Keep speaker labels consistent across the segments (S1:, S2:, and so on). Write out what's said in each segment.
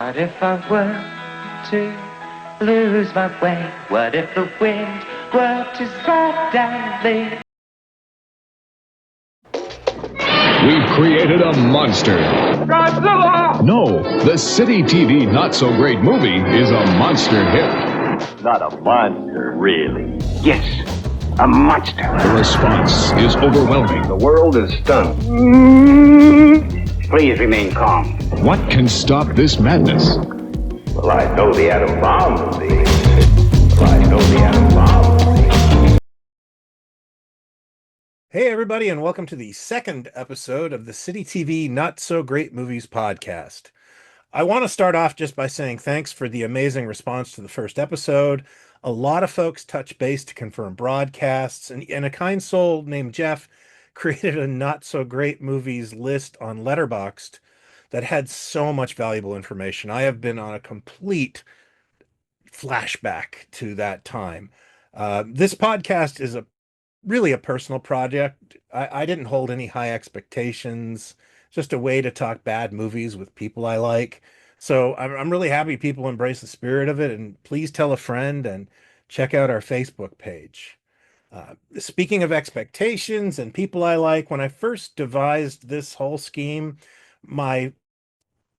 S1: What if I were to lose my way? What if the wind were to suddenly?
S2: We've created a monster.
S3: Godzilla!
S2: No, the City TV Not So Great movie is a monster hit.
S3: Not a monster, really. Yes, a monster.
S2: The response is overwhelming.
S3: The world is stunned. Please remain calm.
S2: What can stop this madness?
S3: Well, I know the atom bomb movie. Well, I know the atom bomb movie.
S4: Hey, everybody, and welcome to the second episode of the City TV Not So Great Movies podcast. I want to start off just by saying thanks for the amazing response to the first episode. A lot of folks touched base to confirm broadcasts, and a kind soul named Jeff created a Not So Great Movies list on Letterboxd that had so much valuable information. I have been on a complete flashback to that time. This podcast is really a personal project. I didn't hold any high expectations, just a way to talk bad movies with people I like. So I'm really happy people embrace the spirit of it, and please tell a friend and check out our Facebook page. Speaking of expectations and people I like, when I first devised this whole scheme, my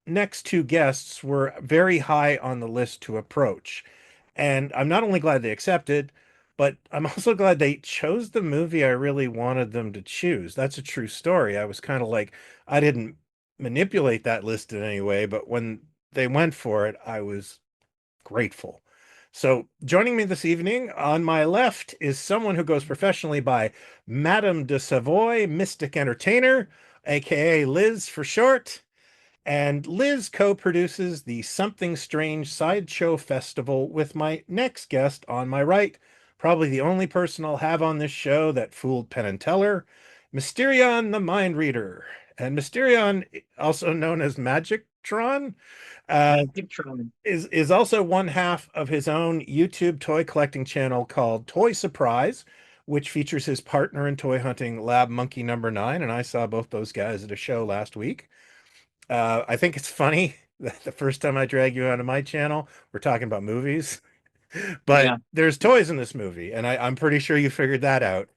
S4: next two guests were very high on the list to approach. And I'm not only glad they accepted, but I'm also glad they chose the movie I really wanted them to choose. That's a true story. I was kind of like, I didn't manipulate that list in any way, but when they went for it, I was grateful. So joining me this evening on my left is someone who goes professionally by Madame de Savoye, Mystic Entertainer, aka Liz for short. And Liz co-produces the Something Strange Sideshow Festival with my next guest on my right, probably the only person I'll have on this show that fooled Penn and Teller, Mysterion the Mind Reader. And Mysterion, also known as Magictron, is also one half of his own YouTube toy collecting channel called Toy Surprise, which features his partner in toy hunting, Lab Monkey Number 9, and I saw both those guys at a show last week. I think it's funny that the first time I drag you onto my channel, we're talking about movies, but there's toys in this movie, and I'm pretty sure you figured that out.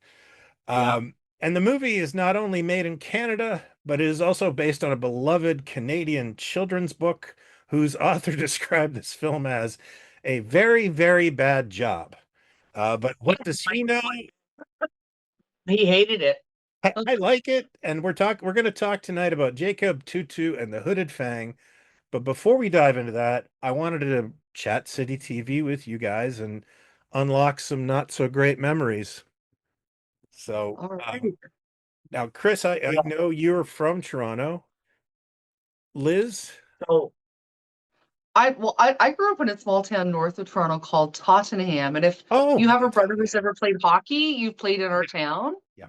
S4: And the movie is not only made in Canada, but it is also based on a beloved Canadian children's book whose author described this film as a very, very bad job. But what does he know?
S5: He hated it.
S4: I like it, and we're going to talk tonight about Jacob Tutu and the Hooded Fang. But before we dive into that, I wanted to chat City TV with you guys and unlock some not so great memories. So now, Chris, I know you're from Toronto. Liz?
S5: So I grew up in a small town north of Toronto called Tottenham, and if you have a brother who's ever played hockey, you've played in our town.
S4: Yeah.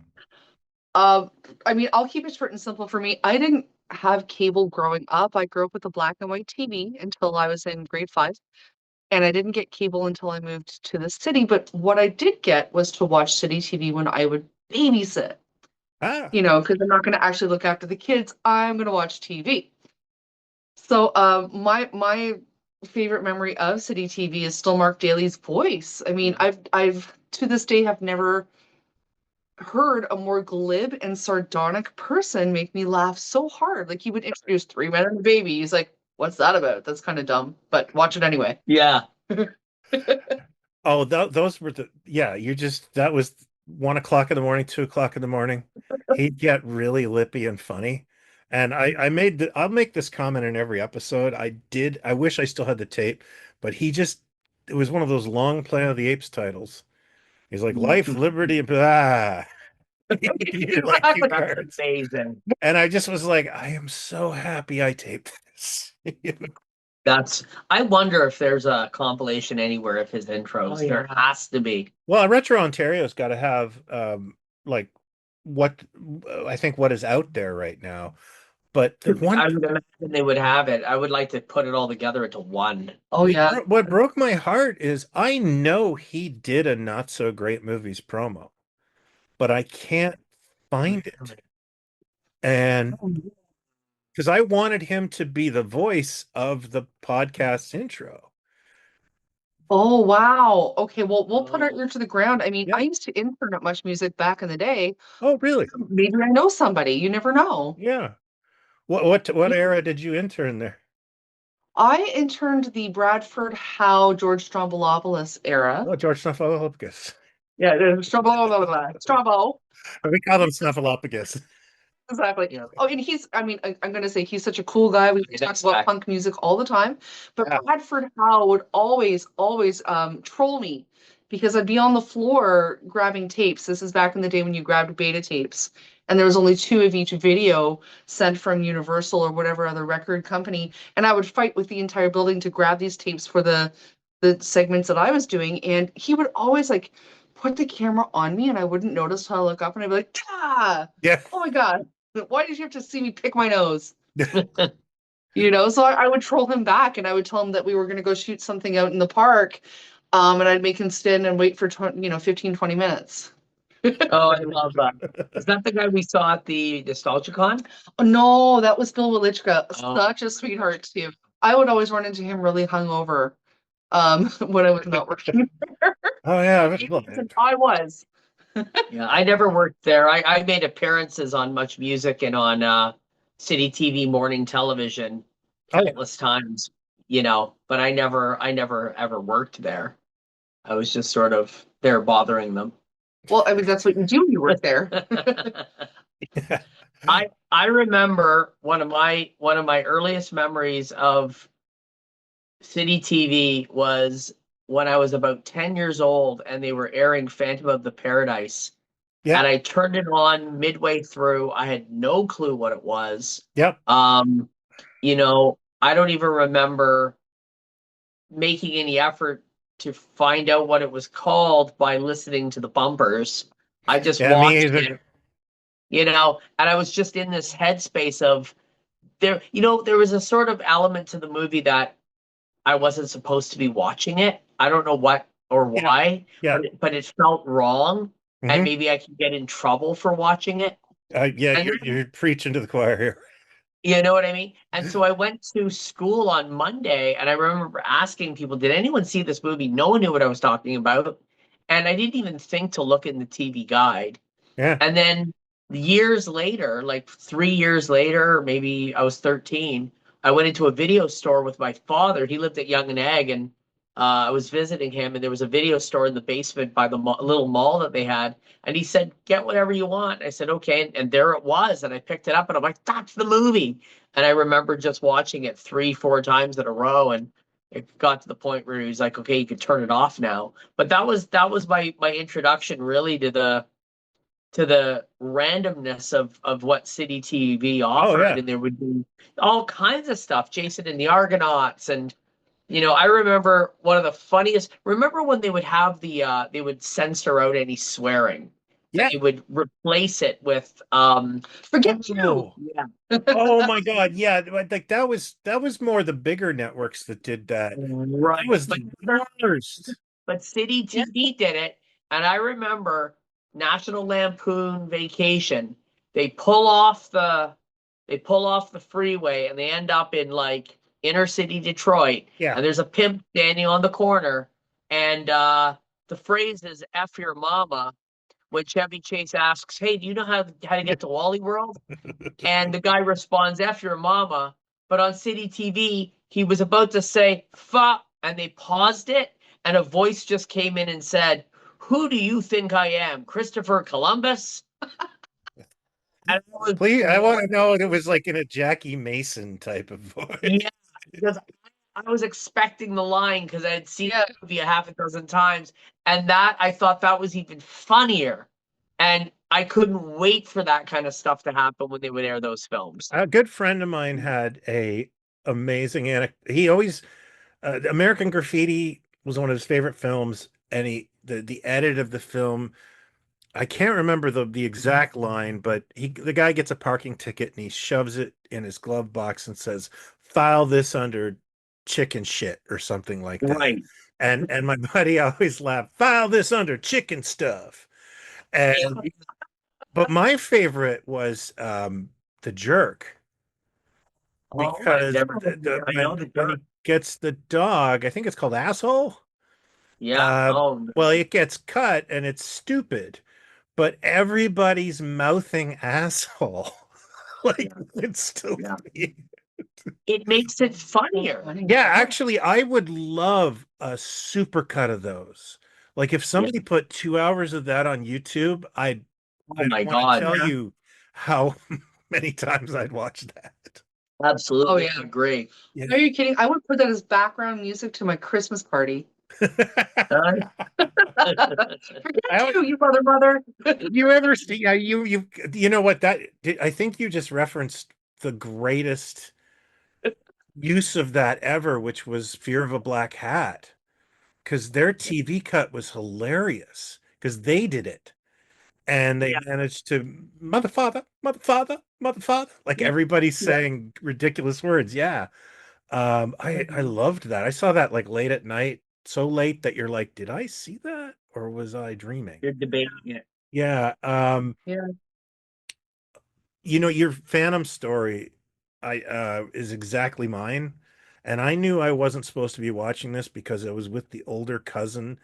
S5: I mean, I'll keep it short and simple for me. I didn't have cable growing up. I grew up with a black and white TV until I was in grade 5, and I didn't get cable until I moved to the city. But what I did get was to watch City TV when I would babysit. Because I'm not going to actually look after the kids. I'm going to watch TV. So my favorite memory of City TV is still Mark Daly's voice. I mean, I've to this day have never heard a more glib and sardonic person make me laugh so hard. Like, he would introduce Three Men and a Baby. He's like, "What's that about? That's kind of dumb, but watch it anyway."
S6: Yeah.
S4: Those were that was 1 o'clock in the morning, 2 o'clock in the morning. He'd get really lippy and funny. And I'll make this comment in every episode. I wish I still had the tape, but it was one of those long Planet of the Apes titles. He's like, life, liberty, and blah.
S5: That's amazing.
S4: And I just was like, I am so happy I taped this.
S6: I wonder if there's a compilation anywhere of his intros. There has to be.
S4: Well, Retro Ontario's got to have what is out there right now. But
S6: I would imagine they would have it. I would like to put it all together into one.
S5: Oh yeah.
S4: What broke my heart is I know he did a Not So Great Movies promo, but I can't find it. And because I wanted him to be the voice of the podcast intro.
S5: Oh, wow. Okay, well, we'll put our ear to the ground. I mean,
S4: Yeah.
S5: I used to intern at Much Music back in the day.
S4: Oh, really?
S5: Maybe I know somebody. You never know.
S4: Yeah. What
S5: Yeah.
S4: era did you intern there?
S5: I interned the Bradford Howe, George Stroumboulopoulos era.
S4: Oh, George Snuffleupagus.
S5: Yeah, Strombo.
S4: We call him Snuffleupagus.
S5: Exactly.
S6: Yeah.
S5: Oh, and I mean, I'm gonna say he's such a cool guy. We
S6: He's
S5: talk about
S6: exact-
S5: punk music all the time. But
S4: Yeah.
S5: Bradford Howe would always troll me because I'd be on the floor grabbing tapes. This is back in the day when you grabbed beta tapes, and there was only two of each video sent from Universal or whatever other record company. And I would fight with the entire building to grab these tapes for the segments that I was doing. And he would always like put the camera on me and I wouldn't notice till I look up and I'd be like, ah,
S4: Yeah.
S5: oh my God. Why did you have to see me pick my nose? You know, so I would troll him back and I would tell him that we were going to go shoot something out in the park. And I'd make him stand and wait for 15, 20 minutes.
S6: Oh, I love that. Is that the guy we saw at the NostalgiaCon?
S5: Oh, no, that was Bill Welichka.
S6: Oh.
S5: Such a sweetheart too. I would always run into him really hungover when I was not working.
S4: Oh, yeah.
S5: I was.
S6: Yeah, I never worked there. I made appearances on Much Music and on City TV morning television
S4: Oh, yeah.
S6: countless times, but I never ever worked there. I was just sort of there bothering them.
S5: Well, I mean, that's what you do when you work there.
S6: I remember one of my earliest memories of City TV was when I was about 10 years old and they were airing Phantom of the Paradise.
S4: Yeah.
S6: And I turned it on midway through. I had no clue what it was.
S4: Yep.
S6: I don't even remember making any effort to find out what it was called by listening to the bumpers. I just
S4: Yeah, me
S6: watched
S4: either.
S6: it, and I was just in this headspace of there was a sort of element to the movie that I wasn't supposed to be watching it. I don't know what or why,
S4: Yeah.
S6: but it felt wrong.
S4: Mhm.
S6: And maybe I could get in trouble for watching it.
S4: Yeah,
S6: And
S4: you're preaching to the choir here.
S6: You know what I mean? And so I went to school on Monday and I remember asking people, did anyone see this movie? No one knew what I was talking about. And I didn't even think to look in the TV guide.
S4: Yeah.
S6: And then years later, like 3 years later, maybe I was 13, I went into a video store with my father. He lived at Young and Egg, and I was visiting him, and there was a video store in the basement by the little mall that they had. And he said, get whatever you want. I said, okay. And there it was. And I picked it up and I'm like, that's the movie. And I remember just watching it 3-4 times in a row. And it got to the point where he was like, okay, you can turn it off now. But that was my introduction really to the randomness of what City TV offered.
S4: yeah.
S6: And there would be all kinds of stuff, Jason and the Argonauts. And, I remember one of the funniest, remember when they would have they would censor out any swearing.
S4: Yeah.
S6: They would replace it with,
S5: Forget you.
S4: Oh.
S6: yeah.
S4: Oh my God. Yeah. Like that was more the bigger networks that did that.
S6: Right.
S4: That was the worst.
S6: But City TV did it. And I remember National Lampoon Vacation. They pull off the freeway and they end up in like inner city Detroit.
S4: Yeah.
S6: And there's a pimp standing on the corner. And the phrase is F your mama. When Chevy Chase asks, hey, do you know how to get to Wally World? And the guy responds, F your mama. But on City TV, he was about to say, fa, and they paused it. And a voice just came in and said, who do you think I am? Christopher Columbus?
S4: Please, I want to know it was like in a Jackie Mason type of voice.
S6: Yeah, because I was expecting the line because I had seen the movie a half a dozen times. And I thought that was even funnier. And I couldn't wait for that kind of stuff to happen when they would air those films.
S4: A good friend of mine had a amazing anecdote. He always American Graffiti was one of his favorite films, and the edit of the film, I can't remember the exact line, but the guy gets a parking ticket and he shoves it in his glove box and says, file this under chicken shit or something like that.
S6: Right.
S4: And my buddy always laughed, file this under chicken stuff. And but my favorite was The Jerk.
S6: Oh, I've
S4: because
S6: never been there. I know the
S4: when he
S6: dirt.
S4: gets the dog, I think it's called Asshole.
S6: Yeah. Oh, no.
S4: Well, it gets cut and it's stupid, but everybody's mouthing asshole. Like it's still
S6: Yeah. It makes it funnier.
S4: yeah, actually, I would love a supercut of those. Like if somebody put 2 hours of that on YouTube,
S6: Oh
S4: I
S6: my
S4: don't want to
S6: God.
S4: tell you how many times I'd watch that.
S6: Absolutely.
S5: Oh, yeah.
S6: I agree.
S4: Yeah.
S5: Are you kidding? I would put that as background music to my Christmas party.
S6: Uh,
S5: Forget you mother.
S4: You ever see? Yeah, you know what I think you just referenced the greatest use of that ever, which was Fear of a Black Hat, because their TV cut was hilarious because they did it and they managed to mother father, mother father, mother father, like everybody's saying ridiculous words. Yeah. I loved that. I saw that like late at night, so late that you're like, did I see that or was I dreaming?
S6: You're debating it.
S4: Yeah.
S5: Yeah.
S4: You know, your Phantom story is exactly mine. And I knew I wasn't supposed to be watching this because I was with the older cousin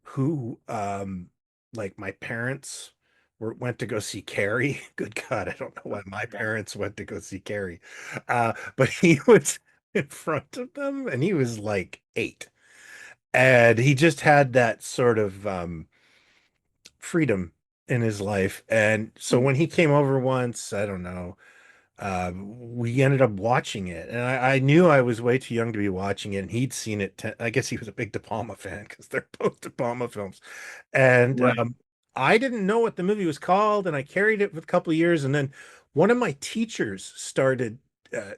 S4: who like my parents went to go see Carrie. Good God, I don't know why my parents went to go see Carrie. But he was in front of them and he was like 8. And he just had that sort of freedom in his life. And so when he came over once, I don't know, we ended up watching it, and I knew I was way too young to be watching it, and he'd seen it. I guess he was a big De Palma fan because they're both De Palma films, and
S6: Right.
S4: I didn't know what the movie was called, and I carried it for a couple of years, and then one of my teachers started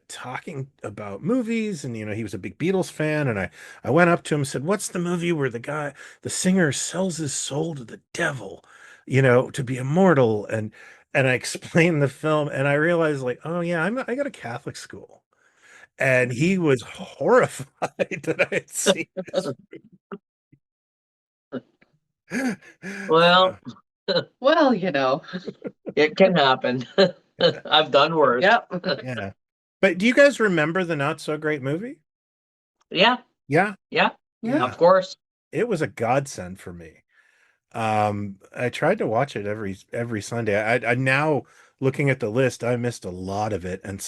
S4: talking about movies, and you know he was a big Beatles fan, and I went up to him and said, "What's the movie where the singer sells his soul to the devil, you know, to be immortal?" And I explained the film, and I realized, like, oh yeah, I got a Catholic school, and he was horrified that I had seen this.
S6: Well,
S5: Well, you know.
S6: it can happen. I've done worse.
S5: Yep.
S4: Yeah, but do you guys remember the Not So Great movie?
S6: Yeah.
S4: Yeah,
S6: Yeah.
S5: Yeah.
S6: Of course.
S4: it was a godsend for me. I tried to watch it every Sunday. I now looking at the list, I missed a lot of it, and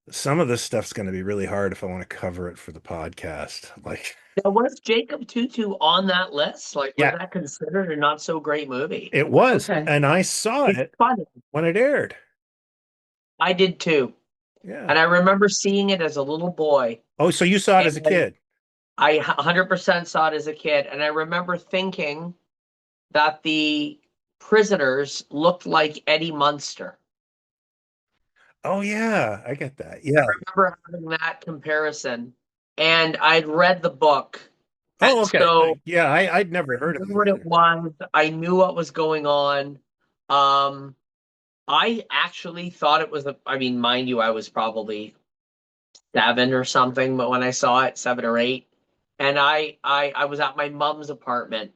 S4: some of this stuff's going to be really hard if I want to cover it for the podcast. Like,
S6: Now, was Jacob Tutu on that list? Like, was
S4: yeah,
S6: that considered a not so great movie?
S4: it was,
S5: Okay.
S4: and I saw
S6: It's
S4: it
S6: funny.
S4: when it aired.
S6: I did too.
S4: Yeah.
S6: And I remember seeing it as a little boy.
S4: Oh, so you saw it as a
S6: And
S4: kid?
S6: I 100% saw it as a kid. And I remember thinking that the prisoners looked like Eddie Munster.
S4: Oh yeah, I get that. Yeah.
S6: I remember having that comparison. And I'd read the book.
S4: Oh,
S6: And
S4: okay.
S6: so
S4: Yeah, I'd never heard
S6: I
S4: of
S6: knew
S4: it
S6: what
S4: either.
S6: it was. I knew what was going on. I actually thought it was I mean, mind you, I was probably 7 or something, but when I saw it, 7 or 8, and I was at my mom's apartment,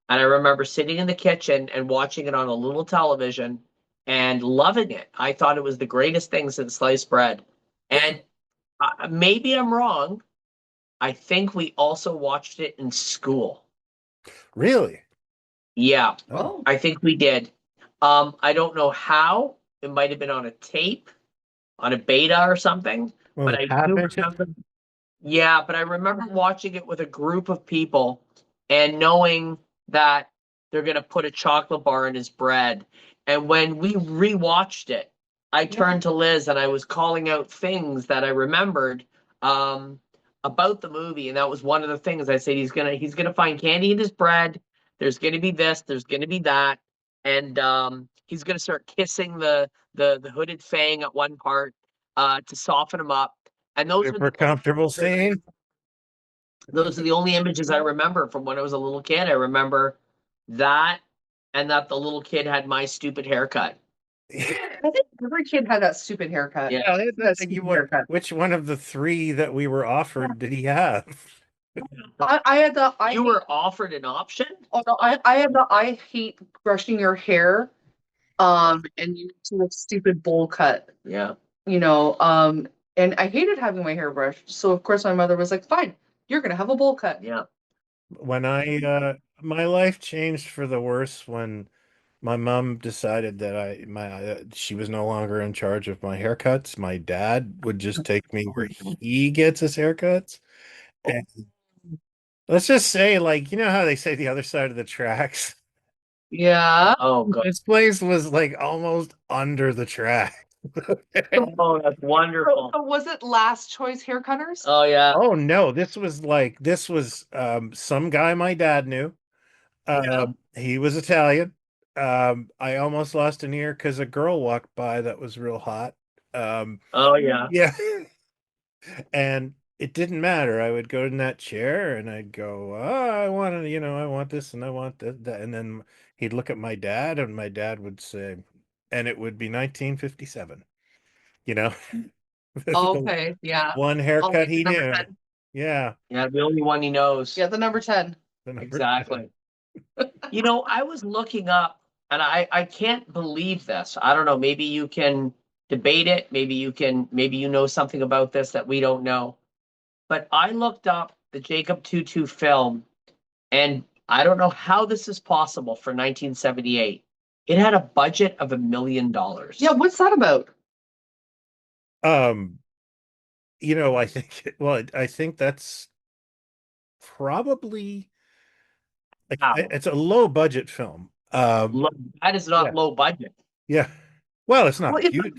S6: and I remember sitting in the kitchen and watching it on a little television and loving it. I thought it was the greatest thing since sliced bread. And maybe I'm wrong. I think we also watched it in school.
S4: Really?
S6: Yeah,
S5: Oh.
S6: I think we did. I don't know how. It might have been on a tape, on a beta or something.
S4: Well,
S6: But
S4: the
S6: I
S4: tap
S6: do
S4: into it?
S6: remember, yeah, but I remember watching it with a group of people and knowing that they're gonna put a chocolate bar in his bread. And when we rewatched it, I turned to Liz and I was calling out things that I remembered about the movie, and that was one of the things I said he's gonna find candy in his bread. There's gonna be this, there's gonna be that, and he's gonna start kissing the hooded Fang at one part to soften him up. And those are
S4: Super
S6: the
S4: comfortable scene.
S6: those are the only images I remember from when I was a little kid. I remember that and that the little kid had my stupid haircut.
S5: I think every kid had that stupid haircut.
S6: Yeah.
S4: Yeah, which one of the 3 that we were offered did he have?
S5: I had the
S6: You were offered an option?
S5: oh no, I had the I hate brushing your hair. And you to the stupid bowl cut.
S6: Yeah.
S5: You know, And I hated having my hair brushed. So of course my mother was like, fine, you're gonna have a bowl cut.
S6: Yeah.
S4: When my life changed for the worse when my mom decided that she was no longer in charge of my haircuts. My dad would just take me where he gets his haircuts. And let's just say, like, you know how they say the other side of the tracks?
S5: Yeah.
S6: Oh god.
S4: This place was like almost under the track.
S6: Oh, that's wonderful.
S5: So was it Last Choice Hair Cutters?
S6: Oh yeah.
S4: Oh no, this was some guy my dad knew. He was Italian. I almost lost an ear because a girl walked by that was real hot.
S6: Oh yeah.
S4: Yeah. And it didn't matter. I would go in that chair and I'd go, oh, I want to, I want this and I want that. And then he'd look at my dad and my dad would say, and it would be 1957, you know,
S5: Okay, yeah.
S4: one
S5: I'll
S4: haircut
S5: make
S4: he
S5: it number
S4: knew.
S5: 10.
S4: Yeah.
S6: Yeah, the only one he knows.
S5: Yeah, the number 10.
S4: The number
S6: Exactly. You know, I was looking up, and I can't believe this. I don't know, maybe you can debate it, maybe you know something about this that we don't know. But I looked up the Jacob Tutu film, and I don't know how this is possible for 1978. It had a budget of $1 million.
S5: Yeah, what's that about?
S4: I think that's probably like
S6: Wow.
S4: it's a low budget film.
S6: That is not
S4: Yeah.
S6: low budget.
S4: Yeah. Well, it's not
S5: Well, if-
S4: huge.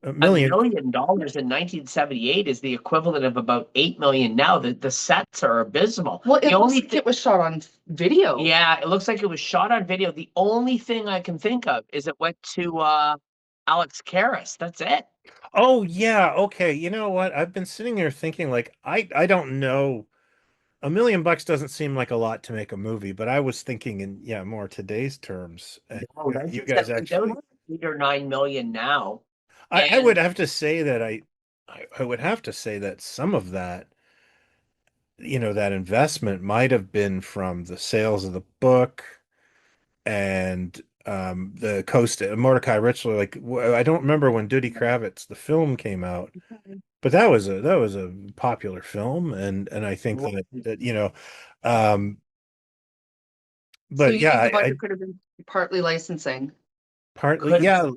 S4: $1
S6: $1
S4: million.
S6: million in 1978 is the equivalent of about 8 million now. The sets are abysmal.
S5: Well,
S6: the
S5: it
S6: only
S5: looks like it was shot on video.
S6: Yeah, it looks like it was shot on video. The only thing I can think of is it went to Alex Karras. That's it.
S4: Oh yeah, okay. You know what? I've been sitting here thinking like I don't know. $1 million doesn't seem like a lot to make a movie, but I was thinking in more today's terms.
S6: Oh,
S4: You guys
S6: they're
S4: actually
S6: like 8 or 9 million now.
S4: I would have to say that I would have to say that some of that, that investment might have been from the sales of the book and the coast Mordecai Richler. Like I don't remember when Duty Kravitz the film came out, but that was a popular film, and I think that
S5: So
S4: but
S5: you
S4: yeah,
S5: think the
S4: I
S5: budget could have been partly licensing?
S4: partly
S6: Could-
S4: yeah.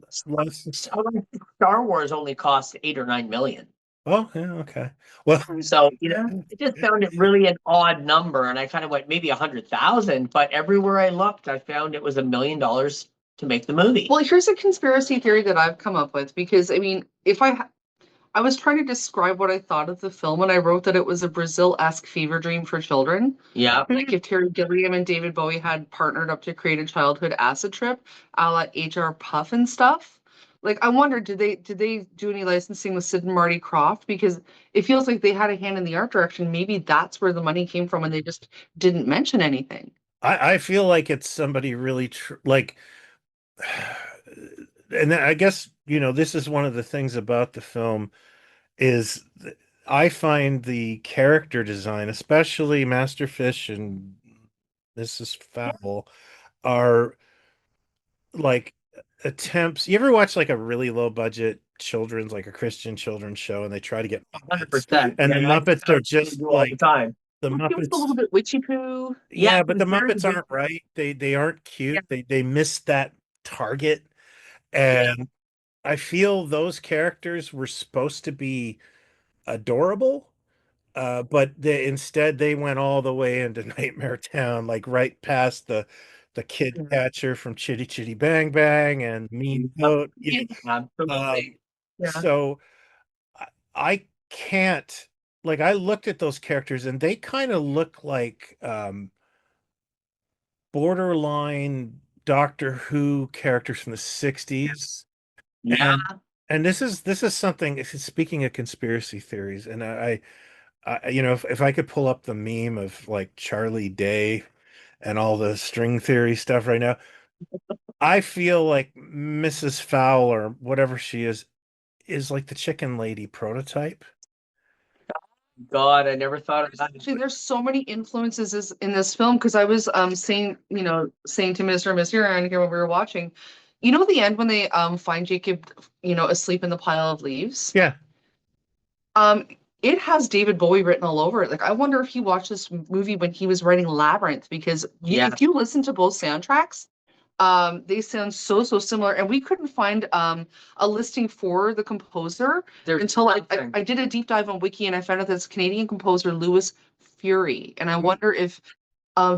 S6: Star Wars only cost 8 or 9 million.
S4: Oh yeah, okay. Well,
S6: So, I just found it really an odd number, and I kind of went maybe 100,000, but everywhere I looked, I found it was $1 million to make the movie.
S5: Well, here's a conspiracy theory that I've come up with because I mean, I was trying to describe what I thought of the film, and I wrote that it was a Brazil-esque fever dream for children.
S6: Yeah.
S5: Like if Terry Gilliam and David Bowie had partnered up to create a childhood acid trip, a la HR Puff and stuff. Like I wonder, did they do any licensing with Sid and Marty Krofft? Because it feels like they had a hand in the art direction. Maybe that's where the money came from, and they just didn't mention anything.
S4: I feel like it's somebody really like, and then I guess this is one of the things about the film is I find the character design, especially Masterfish and Mrs. Fowl, are like attempts. You ever watch like a really low budget children's, like a Christian children's show, and they try to get Muppets,
S6: 100%.
S4: and the
S6: Yeah,
S4: Muppets are just
S6: all the
S4: like
S6: time.
S4: the
S5: It was a
S4: Muppets.
S5: little bit witchy poo.
S4: Yeah,
S6: Yeah,
S4: but the
S6: it's very
S4: Muppets aren't right. They aren't cute. They missed that target. And I feel those characters were supposed to be adorable, but instead they went all the way into Nightmare Town, like right past the kid catcher from Chitty Chitty Bang Bang and Mean Goat.
S6: Absolutely. Yeah.
S4: So I can't, like, I looked at those characters and they kind of look like borderline Doctor Who characters from the 60s.
S6: Yeah.
S4: And this is something, speaking of conspiracy theories, and I if I could pull up the meme of like Charlie Day and all the string theory stuff right now, I feel like Mrs. Fowl or whatever she is like the chicken lady prototype.
S6: God, I never thought of that.
S5: Actually, there's so many influences in this film because I was saying to Mr. and Miss around here when we were watching, the end when they find Jacob, asleep in the pile of leaves.
S4: Yeah.
S5: Um, it has David Bowie written all over it. Like, I wonder if he watched this movie when he was writing Labyrinth, because
S6: Yeah.
S5: if you listen to both soundtracks, they sound so similar. And we couldn't find a listing for the composer
S6: There's
S5: until
S6: nothing.
S5: I did a deep dive on Wiki, and I found out that it's Canadian composer Louis Fury. And I wonder if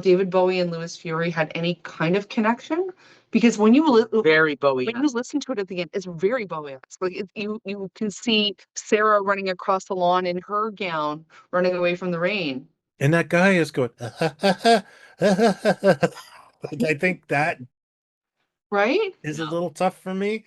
S5: David Bowie and Louis Fury had any kind of connection, because when you
S6: Very Bowie.
S5: when you listen to it at the end, it's very Bowie-esque. Like you can see Sarah running across the lawn in her gown, running away from the rain.
S4: And that guy is going, like, I think that
S5: Right?
S4: is a little tough for me,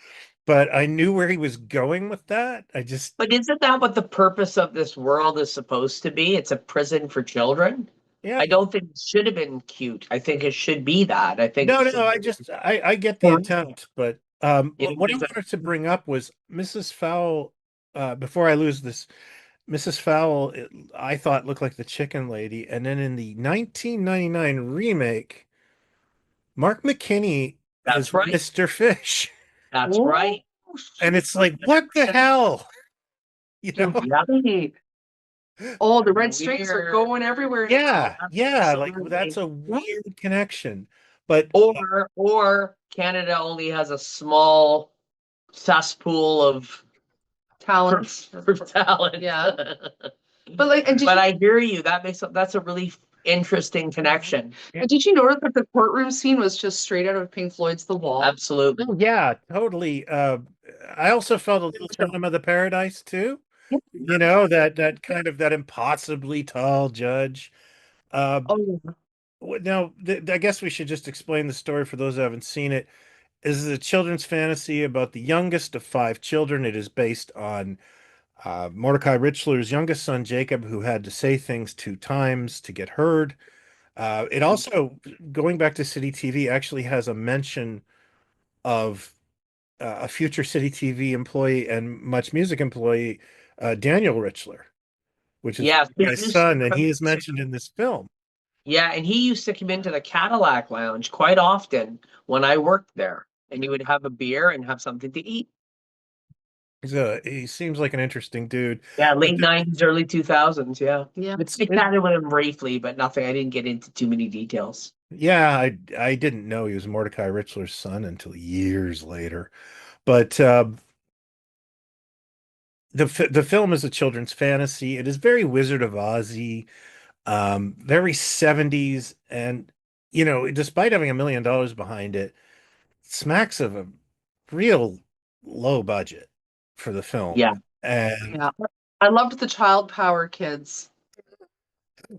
S4: but I knew where he was going with that. I just,
S6: But isn't that what the purpose of this world is supposed to be? It's a prison for children.
S4: yeah.
S6: I don't think it should have been cute. I think it should be that. I think
S4: No,
S6: it
S4: no,
S6: should be-
S4: I get the attempt, but
S6: It
S4: what I
S6: was a-
S4: wanted to bring up was Mrs. Fowl, before I lose this, Mrs. Fowl, I thought looked like the chicken lady, and then in the 1999 remake, Mark McKinney
S6: That's
S4: is
S6: right.
S4: Mr. Fish.
S6: That's
S5: Oh,
S6: right.
S4: And it's like, what the hell? You know?
S5: right. Oh, the red strings are
S6: Weird.
S5: going everywhere.
S4: Yeah, like
S6: Absolutely.
S4: that's a weird connection. But
S6: Or Canada only has a small cesspool of
S5: Talents.
S6: for talent.
S5: Yeah. But like, and
S6: But I hear you. That's a really interesting connection.
S5: did you notice that the courtroom scene was just straight out of Pink Floyd's The Wall?
S6: Absolutely.
S4: yeah, totally. I also felt a little Phantom of the Paradise too. You know, that kind of that impossibly tall judge.
S5: Oh,
S4: Now, I guess we should just explain the story for those who haven't seen it. This is a children's fantasy about the youngest of five children. It is based on Mordecai Richler's youngest son, Jacob, who had to say things 2 times to get heard. It also, going back to City TV, actually has a mention of a future City TV employee and Much Music employee, Daniel Richler, which is
S6: Yeah.
S4: my son, and he is mentioned in this film.
S6: Yeah, and he used to come into the Cadillac Lounge quite often when I worked there, and he would have a beer and have something to eat.
S4: He seems like an interesting dude.
S6: Yeah, late 90s, early 2000s. Yeah.
S5: yeah.
S6: I chatted with him briefly, but nothing. I didn't get into too many details.
S4: Yeah, I didn't know he was Mordecai Richler's son until years later. But the film is a children's fantasy. It is very Wizard of Ozzy, very 70s, and you know, despite having $1 million behind it, smacks of a real low budget for the film.
S6: Yeah.
S4: And
S5: Yeah. I loved the child power kids.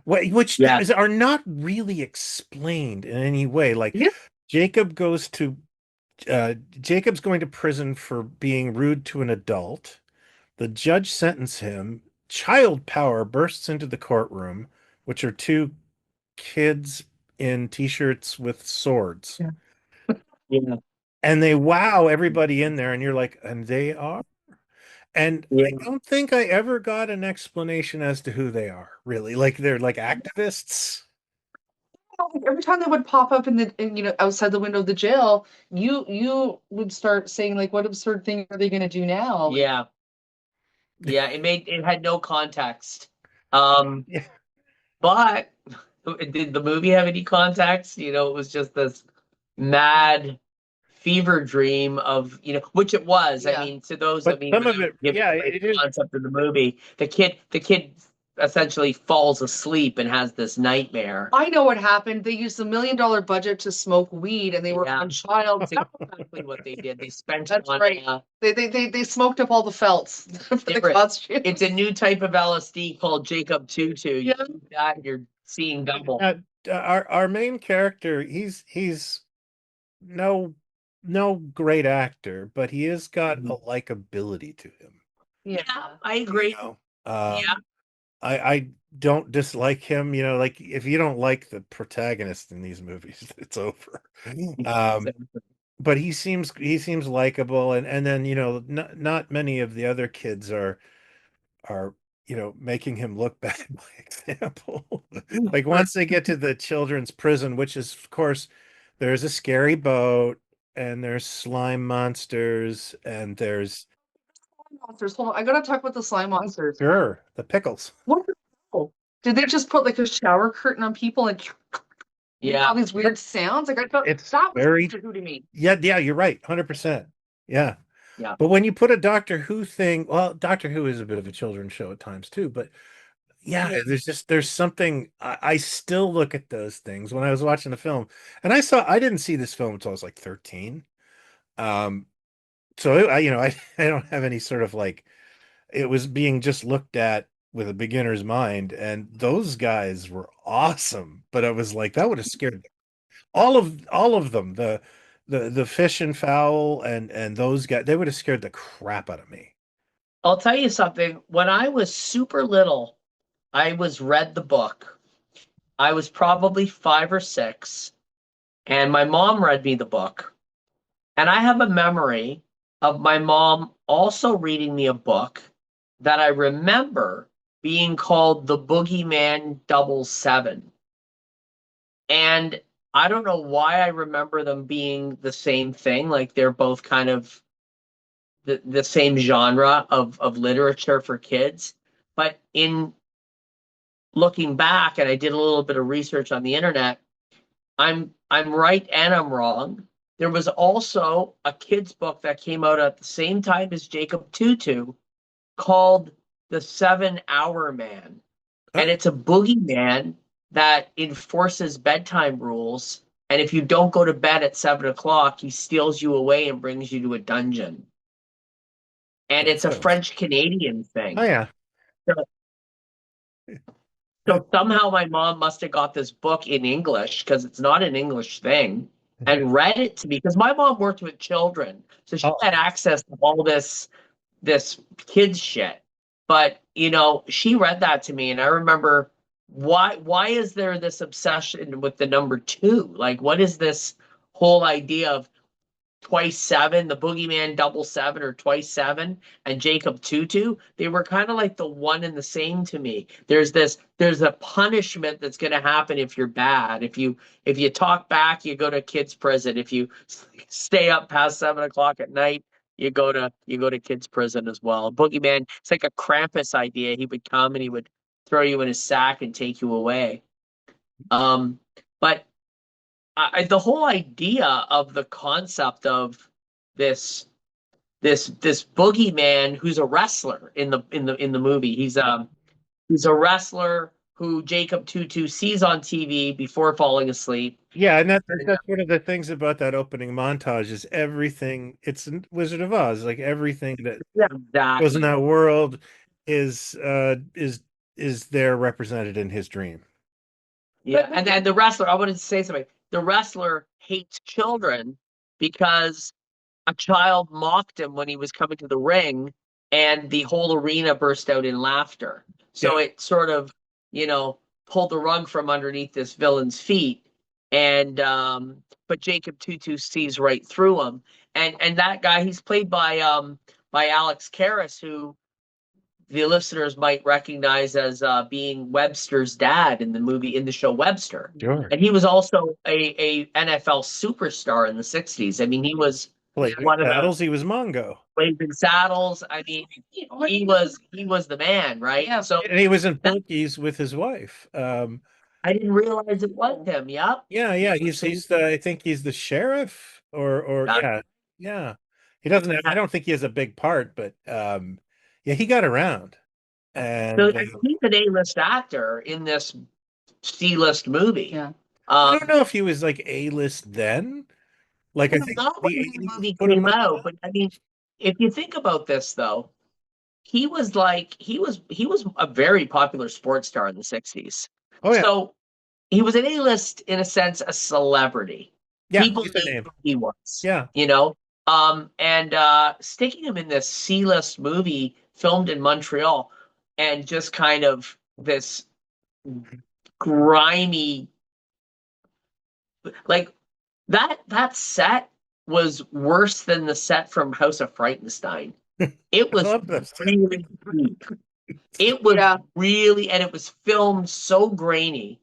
S4: which
S6: Yeah.
S4: are not really explained in any way. Like
S5: Yeah.
S4: Jacob goes to Jacob's going to prison for being rude to an adult. The judge sentenced him. Child power bursts into the courtroom, which are 2 kids in t-shirts with swords.
S6: Yeah.
S4: And they wow everybody in there, and you're like, and they are? And
S6: Yeah.
S4: I don't think I ever got an explanation as to who they are, really. Like they're like activists.
S5: Every time they would pop up outside the window of the jail, you would start saying, like, what absurd thing are they going to do now?
S6: Yeah. Yeah, it had no context.
S4: Yeah.
S6: But did the movie have any context? You know, it was just this mad fever dream of, which it was.
S5: Yeah.
S6: I mean, to those
S4: But some of it,
S6: give
S4: yeah,
S6: the
S4: it is.
S6: concept of the movie, the kid essentially falls asleep and has this nightmare.
S5: I know what happened. They used $1 million budget to smoke weed, and they were
S6: Yeah.
S5: on child.
S6: That's exactly what they did. They spent
S5: That's
S6: on
S5: right. They smoked up all the felts for the
S6: Different.
S5: costumes.
S6: it's a new type of LSD called Jacob Tutu. You
S5: Yeah.
S6: do that, you're seeing double.
S4: Our main character, he's no great actor, but he has got a likability to him.
S5: Yeah.
S6: I agree.
S4: You know?
S6: Yeah.
S4: I don't dislike him. You know, like if you don't like the protagonist in these movies, it's over. But he seems likable, and then not many of the other kids are making him look bad by example. Like once they get to the children's prison, which is of course there's a scary boat and there's slime monsters and there's
S5: monsters. Hold on, I gotta talk about the slime monsters.
S4: Sure, the pickles.
S5: What the hell? Did they just put like a shower curtain on people and make all these weird sounds? Like I thought
S4: It's
S5: that was
S4: very-
S5: Doctor Who to me.
S4: Yeah, you're right, 100%. Yeah.
S6: Yeah.
S4: But when you put a Doctor Who thing, well, Doctor Who is a bit of a children's show at times too, but yeah, there's something I still look at those things when I was watching the film. And I didn't see this film until I was like 13. So I don't have any sort of like, it was being just looked at with a beginner's mind, and those guys were awesome. But I was like, that would have scared all of them, the fish and fowl and those guys, they would have scared the crap out of me.
S6: I'll tell you something. When I was super little, I read the book. I was probably 5 or 6, and my mom read me the book. And I have a memory of my mom also reading me a book that I remember being called The Boogeyman 77. And I don't know why I remember them being the same thing. Like they're both kind of the same genre of literature for kids. But in looking back, and I did a little bit of research on the internet, I'm right and I'm wrong. There was also a kid's book that came out at the same time as Jacob Tutu called The 7-Hour Man. And it's a boogeyman that enforces bedtime rules. And if you don't go to bed at 7 o'clock, he steals you away and brings you to a dungeon. And it's a French Canadian thing.
S4: Oh yeah.
S6: So somehow my mom must have got this book in English, because it's not an English thing, and read it to me, because my mom worked with children. So she had access to all this kids shit. But she read that to me, and I remember, why is there this obsession with the number 2? Like, what is this whole idea of twice 7, the boogeyman 7 or twice 7, and Jacob Tutu? They were kind of like the one and the same to me. There's a punishment that's going to happen if you're bad. If you talk back, you go to kids prison. If you stay up past 7 o'clock at night, you go to kids prison as well. Boogeyman, it's like a Krampus idea. He would come and he would throw you in his sack and take you away. But the whole idea of the concept of this boogeyman who's a wrestler in the movie. He's a wrestler who Jacob Tutu sees on TV before falling asleep.
S4: Yeah, and that's one of the things about that opening montage is everything. It's Wizard of Oz, like everything that goes in that world is there represented in his dream.
S6: Yeah, and the wrestler, I wanted to say something. The wrestler hates children because a child mocked him when he was coming to the ring, and the whole arena burst out in laughter. So it sort of, pulled the rug from underneath this villain's feet. And but Jacob Tutu sees right through him. And that guy, he's played by Alex Karras, who the listeners might recognize as being Webster's dad in the show Webster.
S4: Sure.
S6: And he was also a NFL superstar in the 60s. I mean, he was
S4: one of Saddles, he was Mongo.
S6: Blazing Saddles. I mean, he was the man, right?
S5: Yeah.
S6: So,
S4: and he was in Punkies with his wife.
S6: I didn't realize it was him. Yep.
S4: Yeah. He's I think he's the sheriff or yeah. He doesn't have, I don't think he has a big part, but he got around. And
S6: so he's an A-list actor in this C-list movie.
S5: Yeah.
S4: I don't know if he was like A-list then. Like I think
S6: not when the movie came out, but I mean, if you think about this though, he was a very popular sports star in the 60s.
S4: Oh yeah.
S6: So he was an A-list, in a sense, a celebrity.
S4: Yeah,
S6: people knew who he was.
S4: Yeah.
S6: And sticking him in this C-list movie filmed in Montreal, and just kind of this grimy, like that set was worse than the set from House of Frightenstein. It was really deep. It was really, and it was filmed so grainy.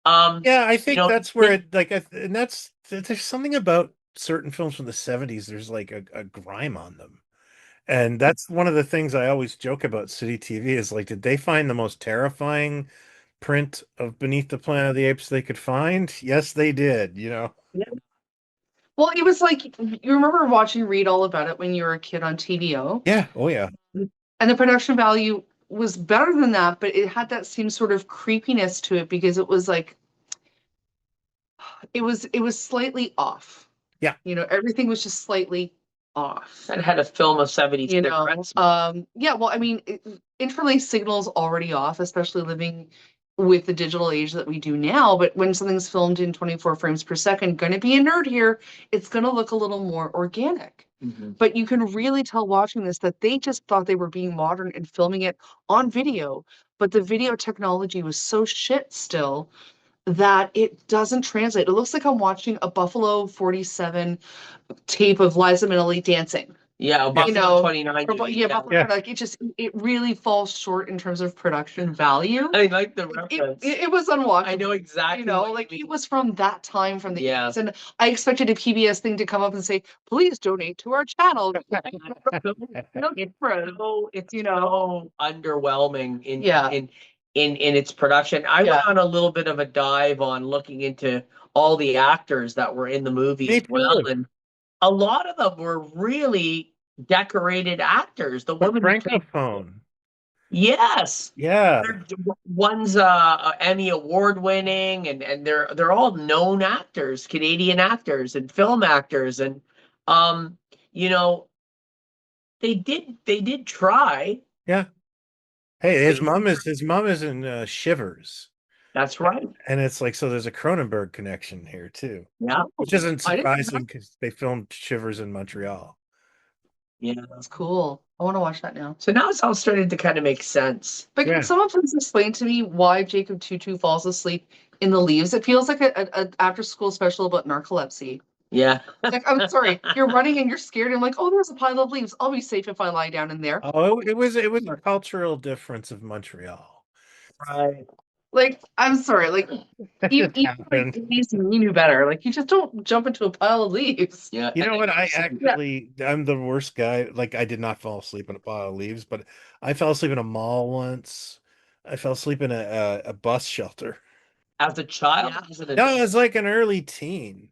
S4: I think that's where there's something about certain films from the 70s. There's like a grime on them, And that's one of the things I always joke about City TV is like, did they find the most terrifying print of Beneath the Planet of the Apes they could find? Yes, they did, you know.
S5: Well, it was like you remember watching Read All About It when you were a kid on TVO,
S4: Yeah, oh yeah.
S5: and the production value was better than that, but it had that same sort of creepiness to it because it was like it was slightly off.
S4: Yeah.
S5: You know, everything was just slightly off.
S6: And had a film of 70
S5: You know,
S6: cigarettes.
S5: yeah, well, I mean, interlaced signal's already off, especially living with the digital age that we do now. But when something's filmed in 24 frames per second, gonna be a nerd here, it's gonna look a little more organic. But you can really tell watching this that they just thought they were being modern and filming it on video, but the video technology was so shit still that it doesn't translate. It looks like I'm watching a Buffalo 47 tape of Liza Minnelli dancing.
S6: Yeah, Buffalo
S5: You know,
S6: 29.
S5: Or, yeah, Buffalo,
S4: Yeah.
S5: like it really falls short in terms of production value.
S6: I like the
S5: It,
S6: reference.
S5: it was unwatchable.
S6: I know exactly.
S5: You know,
S6: what
S5: like
S6: you
S5: it
S6: mean.
S5: was from that time, from the
S6: Yeah.
S5: 80s, and I expected a PBS thing to come up and say, "Please donate to our channel."
S6: It's
S5: You know.
S6: so underwhelming in
S5: Yeah.
S6: in its production. I
S5: Yeah.
S6: went on a little bit of a dive on looking into all the actors that were in the movie
S4: Me
S6: as well,
S4: too.
S6: and a lot of them were really decorated actors. The
S4: But
S6: woman who played,
S4: Francophone.
S6: yes,
S4: Yeah.
S6: one's Emmy award winning, and they're all known actors, Canadian actors and film actors, and you know, they did try.
S4: Yeah. Hey, his mom is in Shivers.
S6: That's right.
S4: And it's like, so there's a Cronenberg connection here too,
S6: Yeah.
S4: which isn't
S5: I didn't know
S4: surprising because they filmed Shivers in Montreal.
S6: Yeah.
S5: That's cool. I want to watch that now.
S6: So now it's all starting to kind of make sense.
S5: But
S4: Yeah.
S5: can someone please explain to me why Jacob Tutu falls asleep in the leaves? It feels like a after school special about narcolepsy.
S6: Yeah.
S5: Like, I'm sorry, you're running and you're scared. I'm like, oh, there's a pile of leaves. I'll be safe if I lie down in there.
S4: Oh, it was a cultural difference of Montreal.
S6: Right.
S5: Like, I'm sorry, like
S4: That
S5: you
S4: just
S5: like
S4: happened.
S5: 80s and you knew better. Like, you just don't jump into a pile of leaves.
S6: Yeah.
S4: You know
S6: and
S4: what? I
S6: so-
S4: actually, I'm the worst guy. Like, I did not fall asleep in a pile of leaves, but I fell asleep in a mall once. I fell asleep in a bus shelter.
S6: as a child,
S5: Yeah.
S6: as an
S4: No,
S6: adult,
S4: it was like an early teen.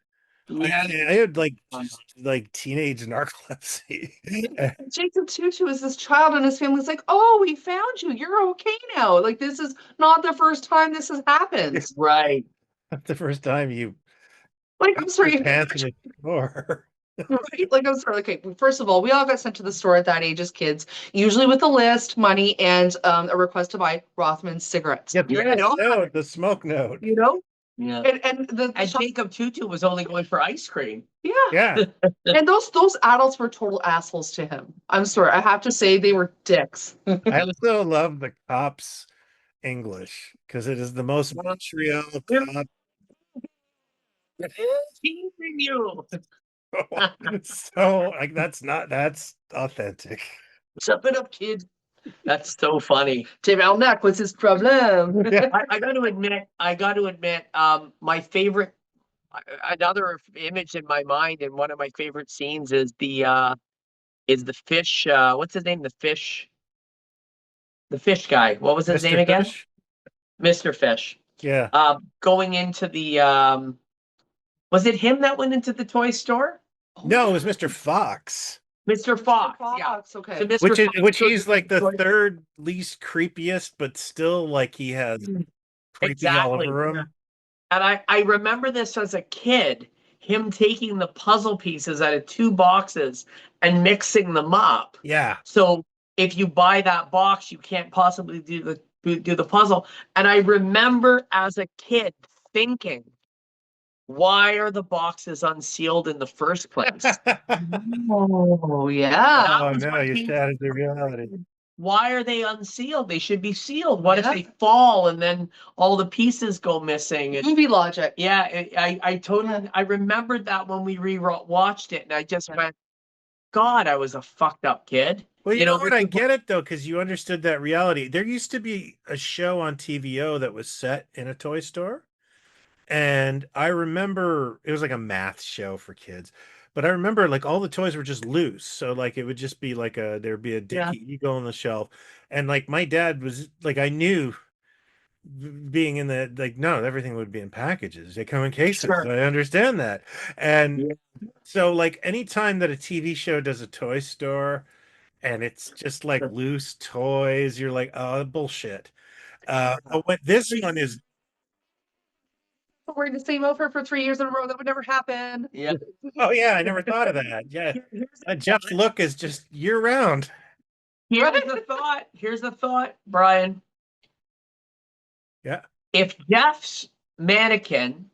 S6: yeah.
S4: I had like just like teenage narcolepsy.
S5: Jacob Tutu is this child, and his family's like, oh, we found you. You're okay now. Like, this is not the first time this has happened.
S6: Right.
S4: The first time you
S5: Like, I'm sorry.
S4: your pants in the store.
S5: Right? Like, I'm sorry. Okay, first of all, we all got sent to the store at that age as kids, usually with a list, money, and a request to buy Rothman's cigarettes.
S4: Yeah,
S6: Yeah.
S4: the smoke note.
S5: You know?
S6: Yeah.
S5: And the
S6: And
S5: shop-
S6: Jacob Tutu was only going for ice cream.
S5: yeah.
S4: Yeah.
S5: And those adults were total assholes to him. I'm sorry. I have to say they were dicks.
S4: I also love the cops' English because it is the most Montreal cop.
S6: Teasing you.
S4: So like that's authentic.
S6: Sup it up, kid. That's so funny.
S5: Neck, what's his problem?
S4: Yeah.
S6: I got to admit, my favorite, another image in my mind, and one of my favorite scenes is the fish. What's his name? The fish guy. What was his name
S4: Mr.
S6: again?
S4: Fish?
S6: Mr. Fish.
S4: Yeah.
S6: Going into the was it him that went into the toy store?
S4: No, it was Mr. Fox.
S6: Mr. Fox. Yeah.
S5: Fox, okay.
S6: So Mr. Fox
S4: Which
S6: goes
S4: he's
S6: into
S4: like the
S6: toy-
S4: third least creepiest, but still like he has creepy all
S6: Exactly,
S4: over him.
S6: yeah. And I remember this as a kid, him taking the puzzle pieces out of two boxes and mixing them up.
S4: Yeah.
S6: So if you buy that box, you can't possibly do the puzzle. And I remember as a kid thinking, why are the boxes unsealed in the first place?
S5: Oh, yeah.
S6: That
S4: Oh
S6: was
S4: no,
S6: my
S4: you
S6: teen-
S4: shattered the reality.
S6: Why are they unsealed? They should be sealed. What if
S5: Yeah.
S6: they fall and then all the pieces go missing? And
S5: Movie logic.
S6: yeah, I totally, I remembered that when we watched it, and I just went, God, I was a fucked up kid.
S4: Well, you know what?
S6: this
S4: I
S6: is
S4: get it though, because you understood that reality. There used to be a show on TVO that was set in a toy store. And I remember it was like a math show for kids, but I remember like all the toys were just loose. So like it would just be like there'd be a Dickie Eagle on the shelf. And like my dad was like, I knew being in the like, no, everything would be in packages. They come in cases.
S6: Sure.
S4: I understand that. And
S6: Yeah.
S4: so like anytime that a TV show does a toy store and it's just like loose toys, you're like, oh, bullshit. But what this one is,
S5: Wearing the same outfit for 3 years in a row. That would never happen.
S6: Yeah.
S4: oh yeah, I never thought of that. Yeah. Jeff's look is just year round.
S6: Here's the thought. Here's the thought, Brian.
S4: Yeah.
S6: If Jeff's mannequin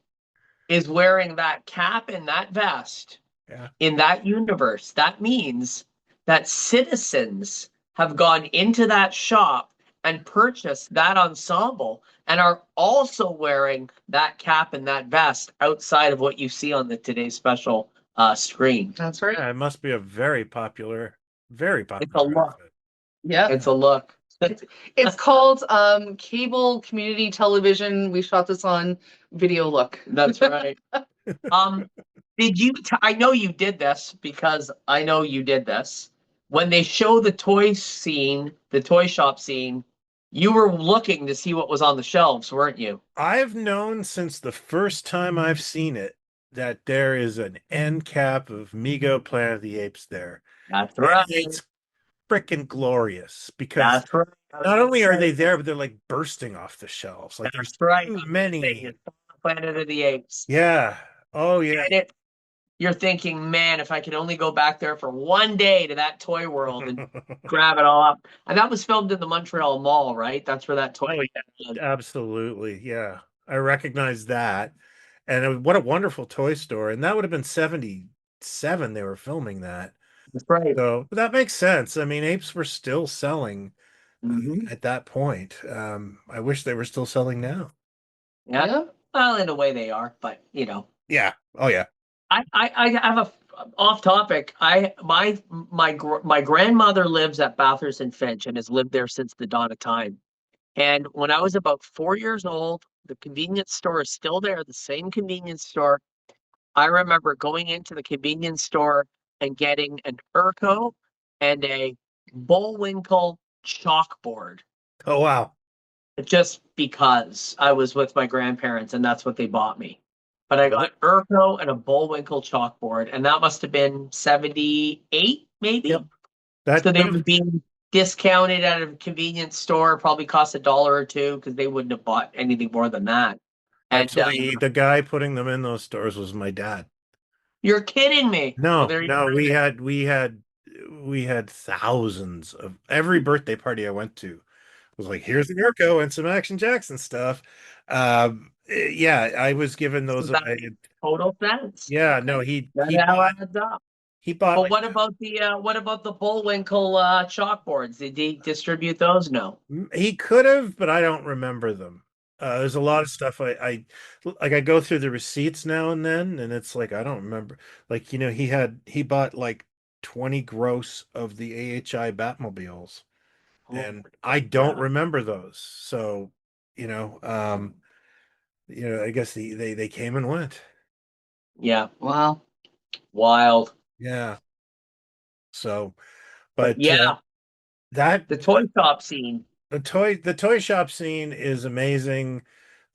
S6: is wearing that cap and that vest
S4: Yeah.
S6: in that universe, that means that citizens have gone into that shop and purchased that ensemble and are also wearing that cap and that vest outside of what you see on the Today's Special screen.
S5: That's right.
S4: Yeah, it must be a very popular
S6: It's a look.
S4: outfit.
S5: Yeah.
S6: It's a look.
S5: It's called cable community television. We shot this on video look.
S6: That's right. Did you? I know you did this because I know you did this. When they show the toy scene, the toy shop scene, you were looking to see what was on the shelves, weren't you?
S4: I've known since the first time I've seen it that there is an end cap of Mego Planet of the Apes there.
S6: That's
S4: And
S6: right.
S4: it's freaking glorious because
S6: That's right.
S4: not only are they there, but they're like bursting off the shelves. Like there's
S6: That's right.
S4: too many.
S6: Planet of the Apes.
S4: Yeah. Oh yeah.
S6: And you're thinking, man, if I could only go back there for one day to that toy world and grab it all up. And that was filmed in the Montreal Mall, right? That's where that toy was.
S4: Absolutely. Yeah. I recognize that. And what a wonderful toy store. And that would have been 77 they were filming that.
S6: That's right.
S4: So that makes sense. I mean, apes were still selling at that point. I wish they were still selling now.
S6: Yeah. Well, in a way they are, but you know.
S4: Yeah. Oh yeah.
S6: I have a off topic. My grandmother lives at Bathurst and Finch and has lived there since the dawn of time. And when I was about 4 years old, the convenience store is still there, the same convenience store. I remember going into the convenience store and getting an Urco and a Bullwinkle chalkboard.
S4: Oh wow.
S6: Just because I was with my grandparents and that's what they bought me. But I got Urco and a Bullwinkle chalkboard, and that must have been 78, maybe.
S4: Yep.
S6: So they were being discounted at a convenience store, probably cost $1 or $2 because they wouldn't have bought anything more than that. And
S4: actually, the guy putting them in those stores was my dad.
S6: You're kidding me.
S4: No,
S6: Well,
S4: no, we had thousands of every birthday party I went to was like, here's an Urco and some Action Jackson stuff. Yeah, I was given those.
S6: So that makes total sense.
S4: Yeah, no, he
S6: That adds up.
S4: He bought.
S6: But what about the Bullwinkle chalkboards? Did he distribute those? No.
S4: He could have, but I don't remember them. There's a lot of stuff I go through the receipts now and then, and it's like I don't remember. Like, you know, he bought like 20 gross of the AHI Batmobiles, and I don't remember those. So, I guess they came and went.
S6: Yeah.
S5: Wow.
S6: Wild.
S4: Yeah. So, but
S6: yeah,
S4: that
S6: the toy shop scene.
S4: The toy shop scene is amazing.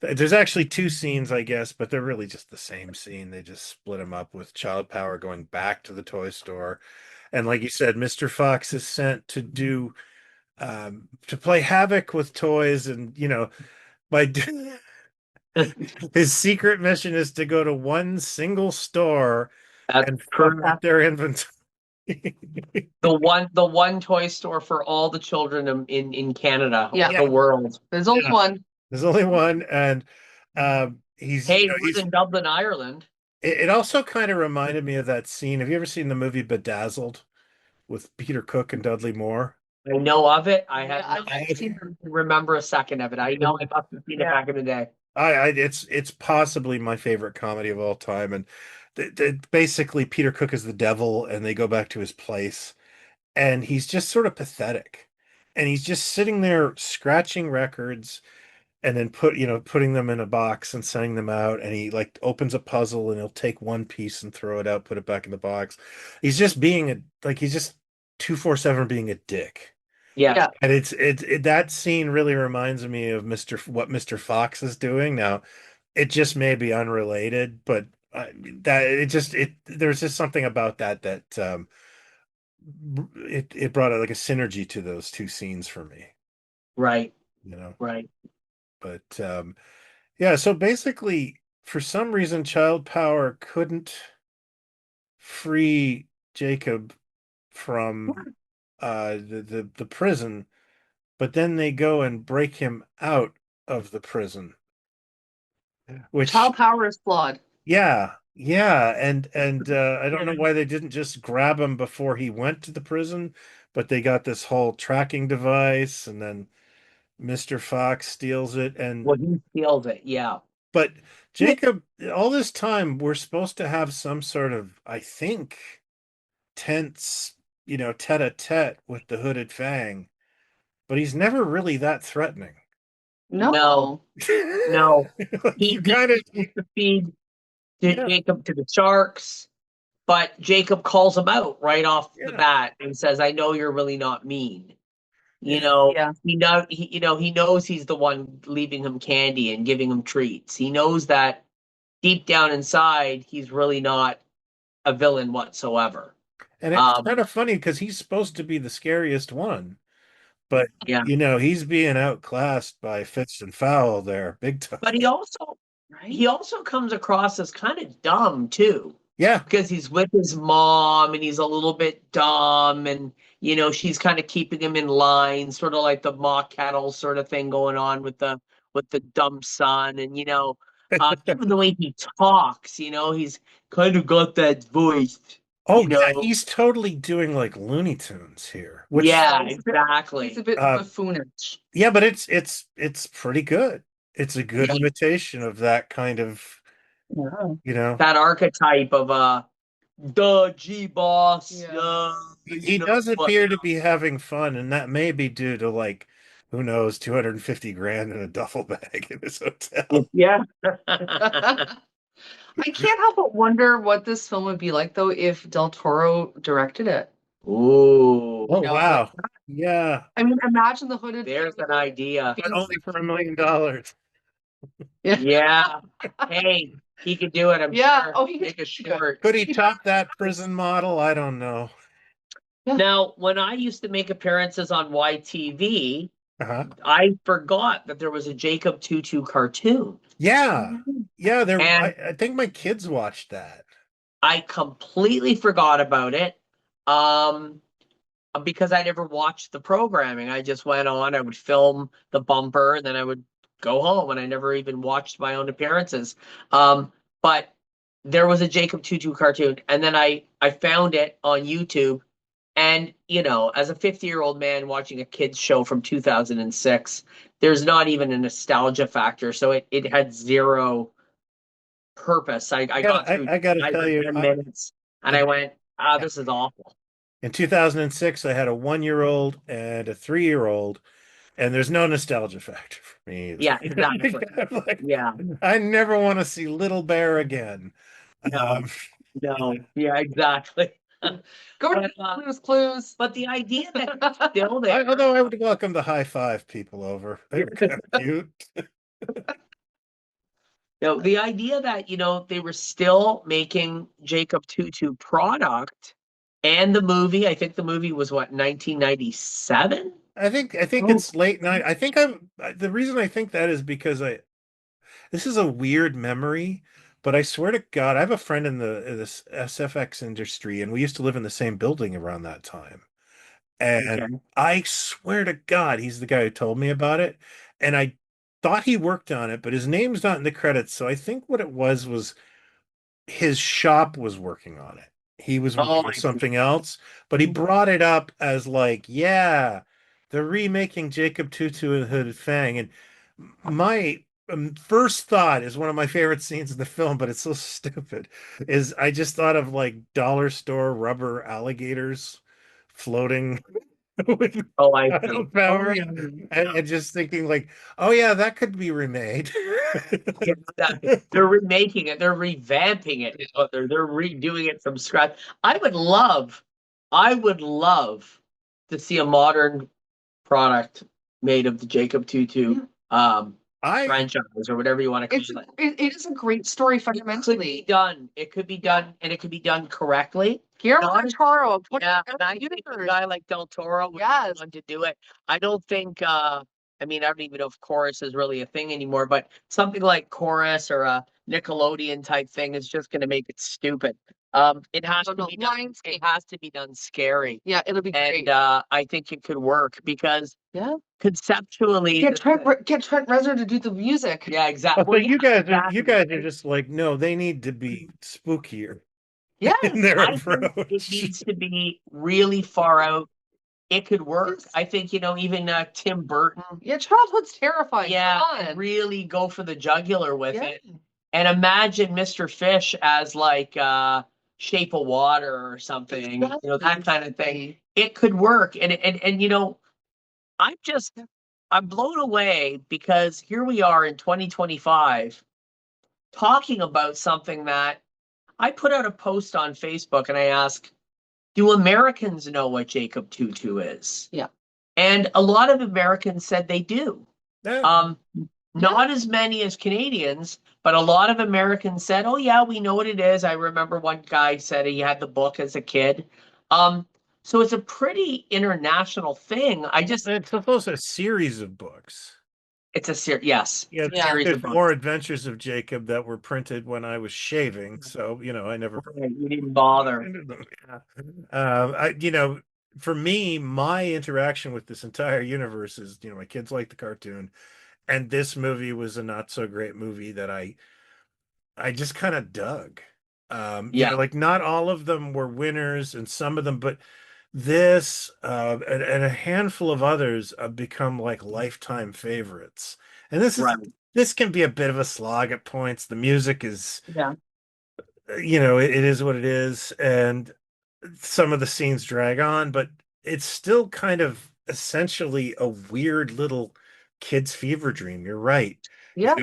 S4: There's actually two scenes, I guess, but they're really just the same scene. They just split them up with Child Power going back to the toy store. And like you said, Mr. Fox is sent to do to play havoc with toys, and by his secret mission is to go to one single store and fuck up their inventory.
S6: The one toy store for all the children in Canada,
S5: the
S6: world.
S5: There's only one.
S4: There's only one, and he's
S6: in Dublin, Ireland.
S4: It also kind of reminded me of that scene. Have you ever seen the movie Bedazzled with Peter Cook and Dudley Moore?
S6: I know of it. I remember a second of it. I know I must have seen it back in the day.
S4: It's possibly my favorite comedy of all time, and basically Peter Cook is the devil, and they go back to his place, and he's just sort of pathetic, and he's just sitting there scratching records, and then putting them in a box and sending them out, and he like opens a puzzle and he'll take one piece and throw it out, put it back in the box. He's just he's just 247 being a dick.
S6: Yeah.
S5: Yeah.
S4: And that scene really reminds me of what Mr. Fox is doing now. It just may be unrelated, but there's just something about that it brought like a synergy to those two scenes for me,
S6: Right.
S4: you know.
S6: Right.
S4: But yeah, so basically, for some reason, Child Power couldn't free Jacob from the prison, but then they go and break him out of the prison, which
S5: Child power is flawed.
S4: yeah, and I don't know why they didn't just grab him before he went to the prison, but they got this whole tracking device, and then Mr. Fox steals it, and
S6: Well, he steals it. Yeah.
S4: but Jacob, all this time, we're supposed to have some sort of, I think, tense, tete-a-tete with the hooded Fang, but he's never really that threatening.
S5: No.
S6: No.
S4: You
S6: He
S4: kind of,
S6: used to feed
S4: Yeah.
S6: Jacob to the sharks, but Jacob calls him out right off the
S4: Yeah.
S6: bat and says, "I know you're really not mean." You
S4: Yeah.
S6: know,
S5: Yeah.
S6: he knows he's the one leaving him candy and giving him treats. He knows that deep down inside, he's really not a villain whatsoever.
S4: And it's kind of funny because he's supposed to be the scariest one, but
S6: Yeah.
S4: he's being outclassed by Fitz and Fowl there, big time.
S6: But he also comes across as kind of dumb too.
S4: Yeah.
S6: Because he's with his mom and he's a little bit dumb, and she's kind of keeping him in line, sort of like the Ma Kettle sort of thing going on with the dumb son. And even the way he talks, he's kind of got that voice.
S4: Oh yeah, he's totally doing like Looney Tunes here. Which,
S6: yeah, exactly.
S5: He's a bit buffoonish.
S4: Yeah, but it's pretty good. It's a good
S6: Yeah.
S4: imitation of that kind of,
S6: that archetype of the G boss.
S5: Yeah.
S4: He does appear to be having fun, and that may be due to, like, who knows, 250 grand in a duffel bag in his hotel.
S6: Yeah.
S5: I can't help but wonder what this film would be like, though, if Del Toro directed it.
S6: Ooh.
S4: Oh wow. Yeah.
S5: I mean, imagine the hooded.
S6: There's an idea.
S4: But only for $1 million.
S6: Yeah. Hey, he could do it. I'm
S5: Yeah.
S6: sure.
S5: Oh, he
S6: Make
S5: could-
S6: it short.
S4: Could he top that prison model? I don't know.
S6: Now, when I used to make appearances on YTV,
S4: Uh-huh.
S6: I forgot that there was a Jacob Tutu cartoon.
S4: Yeah. Yeah,
S6: And
S4: I think my kids watched that.
S6: I completely forgot about it. Because I never watched the programming. I just went on, I would film the bumper, and then I would go home, and I never even watched my own appearances. But there was a Jacob Tutu cartoon, and then I found it on YouTube. And, as a 50-year-old man watching a kid's show from 2006, there's not even a nostalgia factor. So it had zero purpose. I got through
S4: I gotta tell you,
S6: 10 minutes, and I went, this is awful.
S4: in 2006, I had a 1-year-old and a 3-year-old, and there's no nostalgia factor for me either.
S6: Yeah, exactly.
S4: Like,
S6: Yeah.
S4: I never want to see Little Bear again.
S6: No. No. Yeah, exactly.
S5: Go to clues.
S6: But the idea that it's still there.
S4: Although I would welcome the high five people over. They're kind of cute.
S6: The idea that, they were still making Jacob Tutu product, and the movie, I think the movie was what, 1997?
S4: I think it's late night. I think the reason I think that is because this is a weird memory, but I swear to God, I have a friend in this SFX industry, and we used to live in the same building around that time. And
S6: Okay.
S4: I swear to God, he's the guy who told me about it. And I thought he worked on it, but his name's not in the credits. So I think what it was his shop was working on it. He was working on something else, but he brought it up as like, yeah, they're remaking Jacob Tutu and Hooded Fang. And my first thought is one of my favorite scenes in the film, but it's so stupid, is I just thought of like dollar store rubber alligators floating with
S6: Oh, I
S4: Kyle
S6: see.
S4: Power, and just thinking like, oh yeah, that could be remade.
S6: Yeah, they're remaking it. They're revamping it. They're redoing it from scratch. I would love to see a modern product made of the Jacob Tutu
S4: I
S6: franchise or whatever you want to call
S5: It's
S6: it.
S5: it is a great story
S6: It could be
S5: fundamentally.
S6: done. It could be done, and it could be done correctly.
S5: Guillermo
S6: Not
S5: del Toro, put
S6: Yeah,
S5: it
S6: and I
S5: in the
S6: think a
S5: universe.
S6: guy like Del Toro would be
S5: Yes.
S6: one to do it. I don't think I mean I don't even know if chorus is really a thing anymore, but something like chorus or a Nickelodeon type thing is just gonna make it stupid. It has
S5: No,
S6: to
S5: no,
S6: be done,
S5: Lionsgate.
S6: it has to be done scary.
S5: Yeah, it'll be
S6: And
S5: great.
S6: I think it could work because
S5: Yeah.
S6: conceptually
S5: Get Trent Reznor to do the music.
S6: yeah,
S4: oh,
S6: exactly.
S4: so
S6: Well,
S4: you
S6: yeah,
S4: guys you guys are
S6: exactly.
S4: just like, no, they need to be spookier in
S5: Yes.
S4: their
S6: I think it
S4: approach.
S6: needs to be really far out. It could work.
S5: Yes.
S6: I think, even Tim Burton,
S5: Yeah, childhood's terrifying.
S6: yeah,
S5: Come on.
S6: really go for the jugular with
S5: Yeah.
S6: it. And imagine Mr. Fish as like Shape of Water or something, that kind of thing. It could work. And I'm just I'm blown away because here we are in 2025 talking about something that I put out a post on Facebook and I asked, do Americans know what Jacob Tutu is?
S5: Yeah.
S6: And a lot of Americans said they do.
S4: Yeah.
S6: Not as many as Canadians, but a lot of Americans said, "Oh yeah, we know what it is." I remember one guy said he had the book as a kid. So it's a pretty international thing.
S4: It's supposed to a series of books.
S6: It's a series, yes,
S4: Yeah,
S6: it's a series
S4: there's
S6: of books.
S4: more Adventures of Jacob that were printed when I was shaving, so I never
S6: Right, you didn't bother.
S4: into them. For me, my interaction with this entire universe is, my kids like the cartoon, and this movie was a not so great movie that I just kind of dug.
S6: Yeah.
S4: Like not all of them were winners, and some of them, but this and a handful of others have become like lifetime favorites. And
S6: Right.
S4: this can be a bit of a slog at points. The music is,
S6: Yeah.
S4: it is what it is, and some of the scenes drag on, but it's still kind of essentially a weird little kid's fever dream. You're right.
S5: Yeah.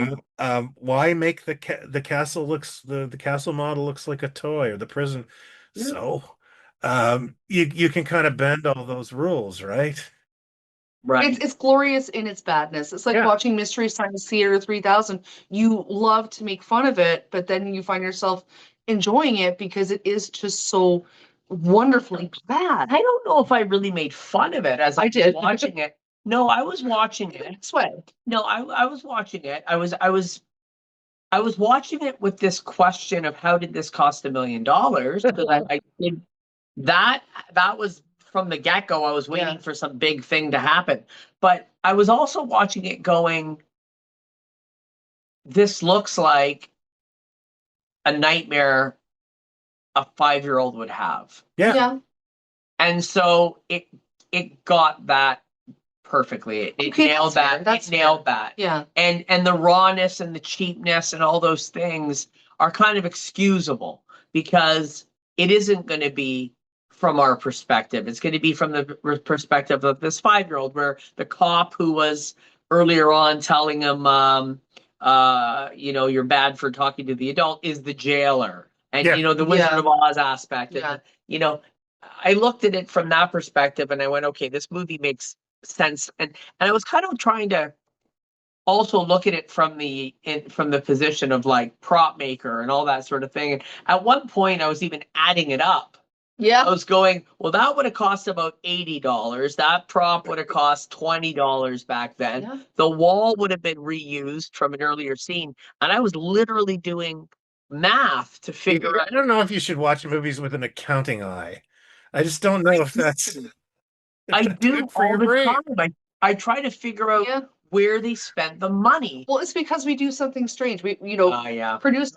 S4: Why make the castle the castle model looks like a toy, or the prison?
S6: Yeah.
S4: So you can kind of bend all those rules, right?
S6: Right.
S5: It's glorious in its badness. It's like
S4: Yeah.
S5: watching Mystery Science Theater 3000. You love to make fun of it, but then you find yourself enjoying it because it is just so wonderfully bad.
S6: I don't know if I really made fun of it as I
S5: I
S6: was
S5: did.
S6: watching it. No, I was watching it.
S5: This way.
S6: No, I was watching it. I was watching it with this question of how did this cost $1 million? Because I did that was from the get-go. I was waiting
S5: Yeah.
S6: for some big thing to happen. But I was also watching it going, this looks like a nightmare a 5-year-old would have.
S4: Yeah.
S5: Yeah.
S6: And so it got that perfectly. It
S5: Okay,
S6: nailed
S5: that's fair.
S6: that.
S5: That's
S6: It nailed that.
S5: Yeah.
S6: And the rawness and the cheapness and all those things are kind of excusable because it isn't going to be from our perspective. It's going to be from the perspective of this 5-year-old, where the cop who was earlier on telling him, you're bad for talking to the adult, is the jailer. And,
S4: Yeah.
S6: the Wizard
S5: Yeah.
S6: of Oz aspect.
S5: Yeah.
S6: And, I looked at it from that perspective and I went, okay, this movie makes sense. And I was kind of trying to also look at it from the position of like prop maker and all that sort of thing. And at one point I was even adding it up.
S5: Yeah.
S6: I was going, well, that would have cost about $80. That prop would have cost $20 back then.
S5: Yeah.
S6: The wall would have been reused from an earlier scene. And I was literally doing math to figure
S4: I
S6: out.
S4: don't know if you should watch movies with an accounting eye. I just don't know if that's
S6: I
S4: that's
S6: do
S4: good for
S6: all
S4: your
S6: the
S4: brain.
S6: time. I try to figure out
S5: Yeah.
S6: where they spent the money.
S5: Well, it's because we do something strange. We,
S6: Yeah.
S5: produce.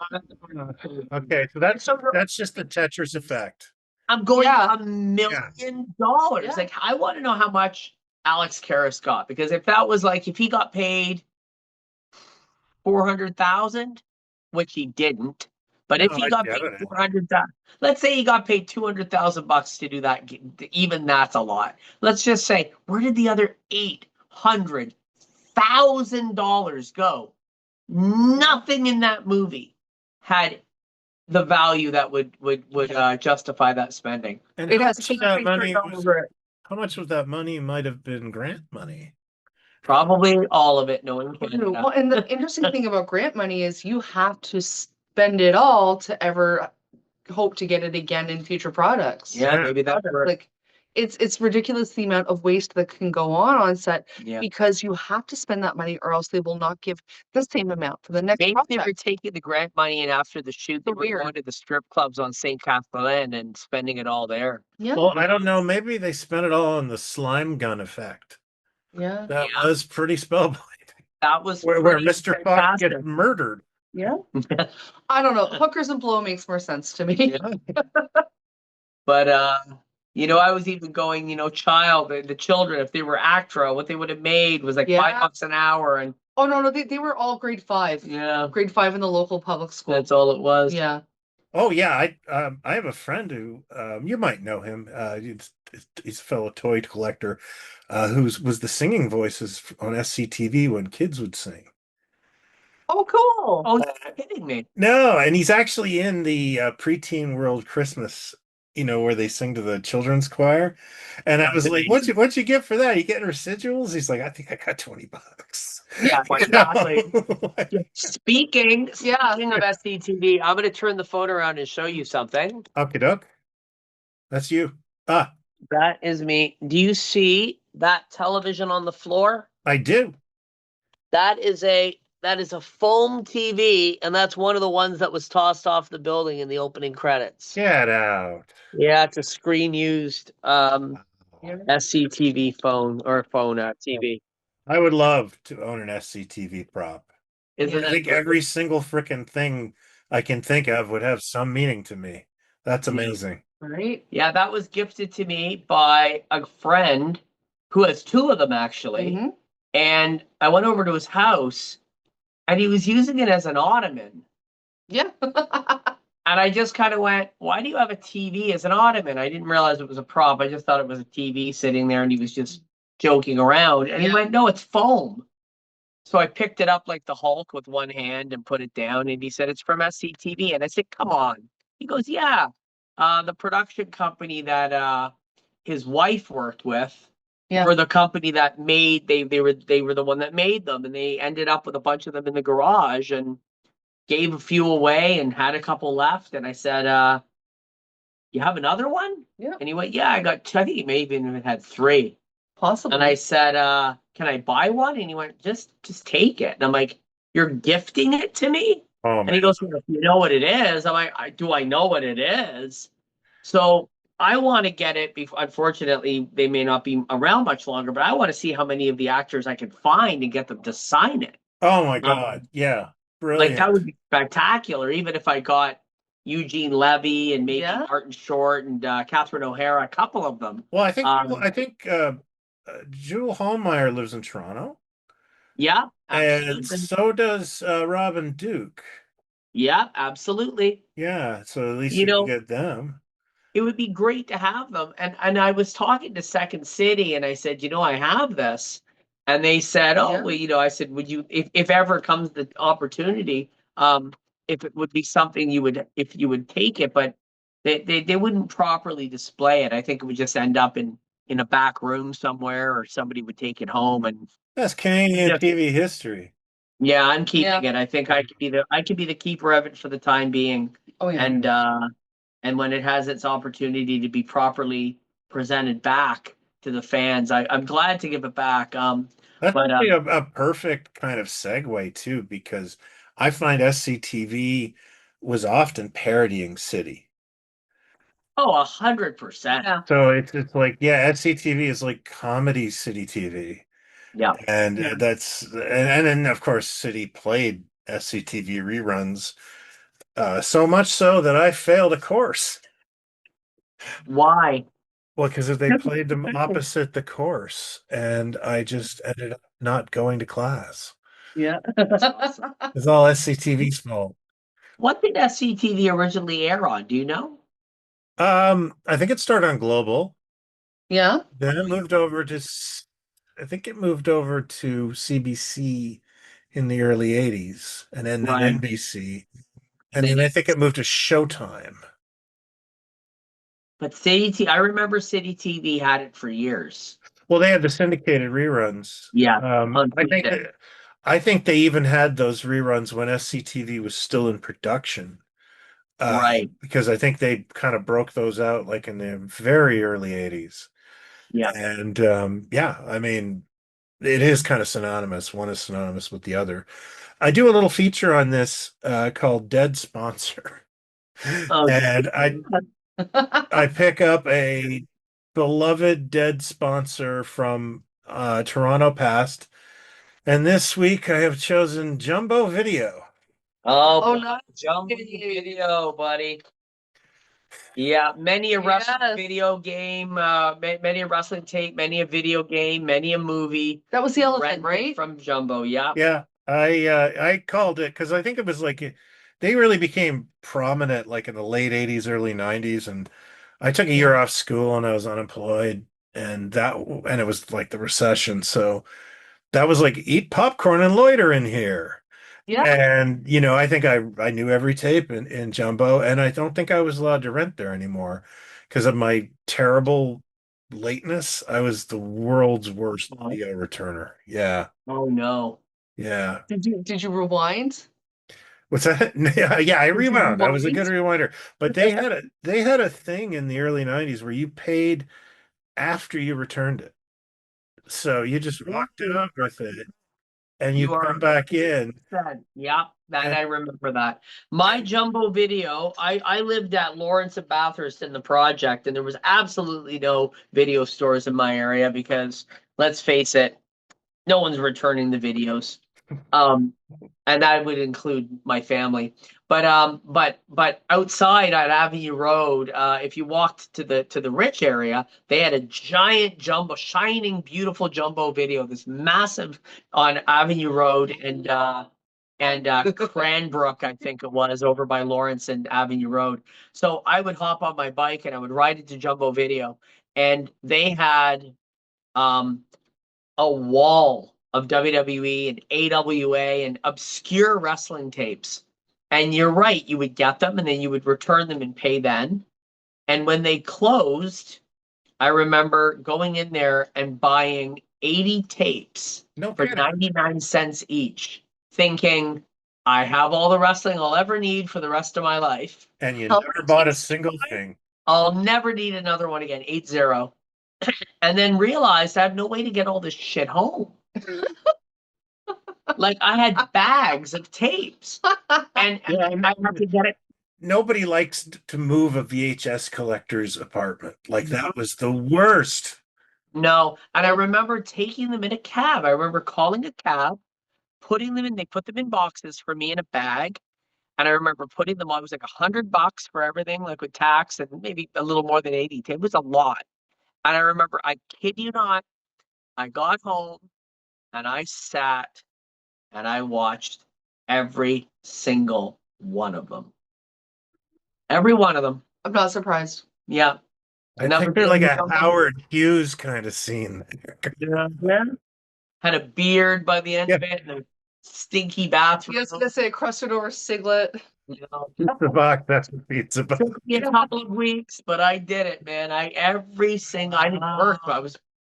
S4: Okay, so that's just the Tetris effect.
S6: I'm going
S5: Yeah.
S6: $1 million.
S5: Yeah.
S6: Like, I want to know how much Alex Karras got, because if that was like, if he got paid 400,000, which he didn't, But if
S4: No,
S6: he
S4: I
S6: got
S4: get
S6: paid
S4: it.
S6: 400,000, let's say he got paid $200,000 to do that, even that's a lot. Let's just say, where did the other $800,000 go? Nothing in that movie had the value that would justify that spending.
S4: And
S5: It
S4: how
S5: has
S4: much of
S5: peak
S4: that
S5: features
S4: money was?
S5: over it.
S4: How much of that money might have been grant money?
S6: Probably all of it, knowing
S5: Well,
S6: Canada.
S5: and the interesting thing about grant money is you have to spend it all to ever hope to get it again in future products.
S6: Yeah, maybe that's where.
S5: Like it's ridiculous the amount of waste that can go on set
S6: Yeah.
S5: because you have to spend that money or else they will not give the same amount for the next
S6: Maybe they were
S5: project.
S6: taking the grant money and after the shoot, they
S5: So
S6: were
S5: weird.
S6: going to the strip clubs on St. Catherine and spending it all there.
S5: Yeah.
S4: Well, I don't know. Maybe they spent it all on the slime gun effect.
S5: Yeah.
S4: That
S6: Yeah.
S4: was pretty spellbinding.
S6: That was
S4: Where
S6: pretty
S4: Mr. Fox
S6: fantastic.
S4: gets murdered.
S5: Yeah. I don't know. Hookers and blow makes more sense to me.
S6: Yeah. But I was even going, the children, if they were ACTRA, what they would have made was like
S5: Yeah.
S6: $5 an hour, and
S5: Oh no, they were all grade 5.
S6: yeah,
S5: Grade 5 in the local public school.
S6: that's all it was.
S5: Yeah.
S4: Oh yeah, I have a friend who you might know him. He's a fellow toy collector, who was the singing voices on SCTV when kids would sing.
S5: Oh, cool.
S6: Oh, you're kidding me.
S4: No, and he's actually in the Preteen World Christmas, where they sing to the children's choir. And I was like, what'd you get for that? You getting residuals? He's like, I think I got $20.
S6: Yeah,
S4: You know?
S6: exactly. Speaking of SCTV, I'm going to turn the phone around and show you something.
S4: Okie doke. That's you. Ah,
S6: That is me. Do you see that television on the floor?
S4: I do.
S6: That is a foam TV, and that's one of the ones that was tossed off the building in the opening credits.
S4: Get out.
S6: Yeah, it's a screen used SCTV phone TV.
S4: I would love to own an SCTV prop. I
S6: Isn't
S4: think
S6: it?
S4: every single freaking thing I can think of would have some meaning to me. That's amazing.
S5: Right?
S6: Yeah, that was gifted to me by a friend who has 2 of them actually.
S5: Mhm.
S6: And I went over to his house and he was using it as an ottoman.
S5: Yeah.
S6: And I just kind of went, why do you have a TV as an ottoman? I didn't realize it was a prop. I just thought it was a TV sitting there and he was just joking around. And he went, no, it's foam. So I picked it up like the Hulk with one hand and put it down. And he said, it's from SCTV. And I said, come on. He goes, yeah. The production company that his wife worked with were the company that made, they were the one that made them. And they ended up with a bunch of them in the garage and gave a few away and had a couple left. And I said, you have another one?
S5: Yeah.
S6: And he went, yeah, I got 2. I think he may even had 3.
S5: Possibly.
S6: And I said, can I buy one? And he went, just take it. And I'm like, you're gifting it to me?
S4: Oh,
S6: And he goes, well, if you know what it is. I'm like, do I know what it is? So I want to get it. Unfortunately, they may not be around much longer, but I want to see how many of the actors I can find and get them to sign it.
S4: Oh my God. Yeah. Brilliant.
S6: Like that would be spectacular. Even if I got Eugene Levy and maybe Martin Short and Catherine O'Hara, a couple of them.
S4: Well, I think Jewel Hallmeyer lives in Toronto.
S6: Yeah,
S4: absolutely. And so does Robin Duke.
S6: Yeah, absolutely.
S4: Yeah, so at least you can get them.
S6: It would be great to have them. And I was talking to Second City and I said, I have this. And they said, I said, would you, if ever comes the opportunity, if it would be something if you would take it, but they wouldn't properly display it. I think it would just end up in a back room somewhere or somebody would take it home. And
S4: that's Canadian TV history.
S6: Yeah, I'm keeping it. I think I could be the keeper of it for the time being.
S5: Oh yeah.
S6: And when it has its opportunity to be properly presented back to the fans, I'm glad to give it back.
S4: That's actually a perfect kind of segue too, because I find SCTV was often parodying City.
S6: Oh, 100%.
S4: So it's like, SCTV is like comedy City TV.
S6: Yeah.
S4: And that's and then of course City played SCTV reruns, so much so that I failed a course.
S6: Why?
S4: Well, because if they played them opposite the course, and I just ended up not going to class.
S5: Yeah.
S4: It's all SCTV's fault.
S6: What did SCTV originally air on? Do you know?
S4: I think it started on Global.
S5: Yeah.
S4: Then it moved over to, I think it moved over to CBC in the early 80s, and then
S6: Right.
S4: NBC. And
S6: Then
S4: then
S6: you,
S4: I think it moved to Showtime.
S6: but I remember City TV had it for years.
S4: Well, they had the syndicated reruns.
S6: Yeah,
S4: Um,
S6: on
S4: I think
S6: Tuesday.
S4: I think they even had those reruns when SCTV was still in production.
S6: Right.
S4: Because I think they kind of broke those out like in the very early 80s.
S6: Yeah.
S4: And yeah, I mean, it is kind of synonymous. One is synonymous with the other. I do a little feature on this called Dead Sponsor.
S6: Oh,
S4: And I pick up a beloved dead sponsor from Toronto past. And this week I have chosen Jumbo Video.
S5: Oh,
S6: boy,
S5: no.
S6: Jumbo Video, buddy. Yeah, many a wrestling
S5: Yes.
S6: video game, many a wrestling tape, many a video game, many a movie.
S5: That was the elephant,
S6: Rented
S5: right?
S6: from Jumbo. Yeah.
S4: Yeah, I called it because I think it was like they really became prominent like in the late 80s, early 90s, and I took a year off school and I was unemployed and it was like the recession. So that was like eat popcorn and loiter in here.
S5: Yeah.
S4: And I think I knew every tape in Jumbo, and I don't think I was allowed to rent there anymore because of my terrible lateness. I was the world's worst video returner. Yeah.
S6: Oh no.
S4: Yeah.
S5: Did you rewind?
S4: What's that? Yeah, I
S6: Did you
S4: rewound. I was a good
S6: rewind?
S4: rewinder. But they had a thing in the early 90s where you paid after you returned it. So you just walked out with it and you
S6: You
S4: come
S6: are
S4: back in.
S6: said. Yeah, that
S4: And
S6: I remember that. My Jumbo Video, I lived at Lawrence and Bathurst in the project, and there was absolutely no video stores in my area because let's face it, no one's returning the videos. Um, and that would include my family. But outside at Avenue Road, if you walked to the rich area, they had a giant jumbo, shining, beautiful jumbo video, this massive on Avenue Road and Cranbrook, I think it was, over by Lawrence and Avenue Road. So I would hop on my bike and I would ride into Jumbo Video, and they had um a wall of WWE and AWA and obscure wrestling tapes. And you're right, you would get them and then you would return them and pay then. And when they closed, I remember going in there and buying 80 tapes
S4: no
S6: for
S4: kidding.
S6: 99 cents each, thinking I have all the wrestling I'll ever need for the rest of my life.
S4: And you
S5: How
S4: never
S5: many
S4: bought a
S5: tapes did you
S4: single
S5: buy?
S4: thing.
S6: I'll never need another one again, 8-0. And then realized I have no way to get all this shit home. Like I had bags of tapes, and
S4: Yeah,
S6: I had to get it.
S4: nobody likes to move a VHS collector's apartment. Like that was the worst.
S6: No, and I remember taking them in a cab. I remember calling a cab, putting them in. They put them in boxes for me in a bag, and I remember putting them on. It was like $100 for everything, like with tax and maybe a little more than 80. It was a lot. And I remember, I kid you not, I got home and I sat and I watched every single one of them. Every one of them.
S5: I'm not surprised.
S6: Yeah.
S4: I
S6: Never
S4: think they're like
S6: seen
S4: a
S6: something.
S4: Howard Hughes kind of scene.
S6: Yeah. Had a beard by the end
S4: Yeah.
S6: of it and a stinky bathroom.
S5: I was gonna say a crusted over siglet.
S6: You know.
S4: Just the box, that's what pizza box.
S6: Took me a couple of weeks, but I did it, man. I didn't work,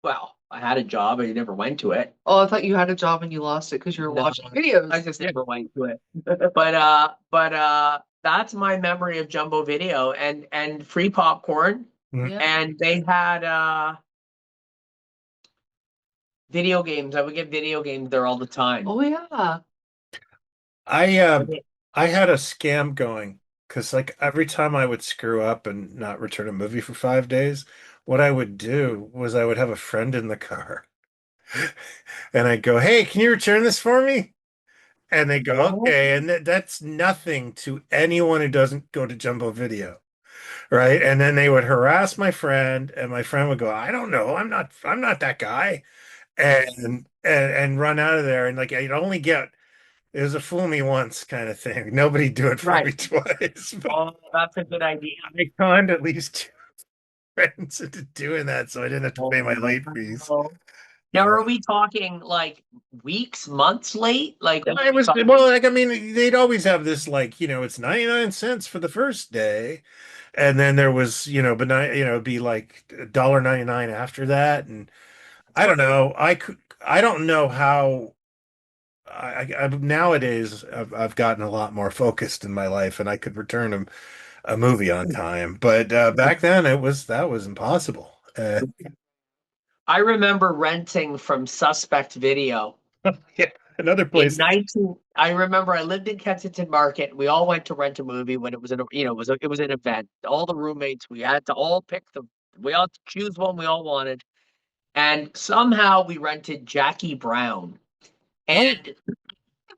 S6: but I had a job. I never went to it.
S5: Oh, I thought you had a job and you lost it because you were
S6: No.
S5: watching videos.
S6: I just never went to it. But that's my memory of Jumbo Video and free popcorn.
S5: Yeah.
S6: And they had video games. I would get video games there all the time.
S5: Oh yeah.
S4: I had a scam going because like every time I would screw up and not return a movie for 5 days, what I would do was I would have a friend in the car and I'd go, "Hey, can you return this for me?" And they go, "Okay." And that's nothing to anyone who doesn't go to Jumbo Video, right? And then they would harass my friend, and my friend would go, "I don't know, I'm not that guy," and run out of there. And like I'd only get It was a fool me once kind of thing. Nobody do it for me
S6: Right.
S4: twice. But
S6: Oh, that's a good idea.
S4: I conned at least two friends into doing that, so I didn't have to pay my late fees.
S6: Oh. Now, are we talking like weeks, months late? Like, what are
S4: It
S6: we
S4: was
S6: talking?
S4: well, like I mean, they'd always have this like, it's 99 cents for the first day, and then there was, but it'd be like $1.99 after that, and I don't know. I don't know how. Nowadays I've gotten a lot more focused in my life, and I could return a movie on time. But back then, that was impossible.
S6: I remember renting from Suspect Video.
S4: Yeah, another
S6: In
S4: place.
S6: 19, I remember I lived in Kensington Market. We all went to rent a movie when it was it was an event. All the roommates, we had to all we all choose one we all wanted. And somehow we rented Jackie Brown. And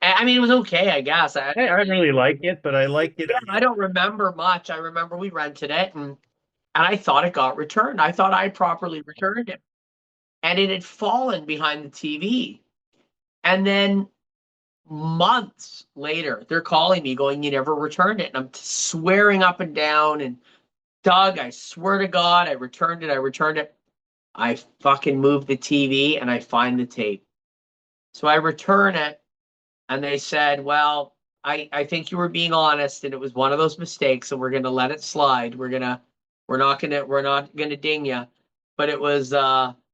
S6: I mean, it was okay, I guess.
S4: I didn't really like it, but I like it.
S6: Yeah, I don't remember much. I remember we rented it and I thought it got returned. I thought I properly returned it. And it had fallen behind the TV. And then months later, they're calling me going, "You never returned it." And I'm swearing up and down. And Doug, I swear to God, I returned it. I returned it. I fucking moved the TV and I find the tape. So I return it and they said, "Well, I think you were being honest and it was one of those mistakes, and we're gonna let it slide. We're not gonna ding you." But it was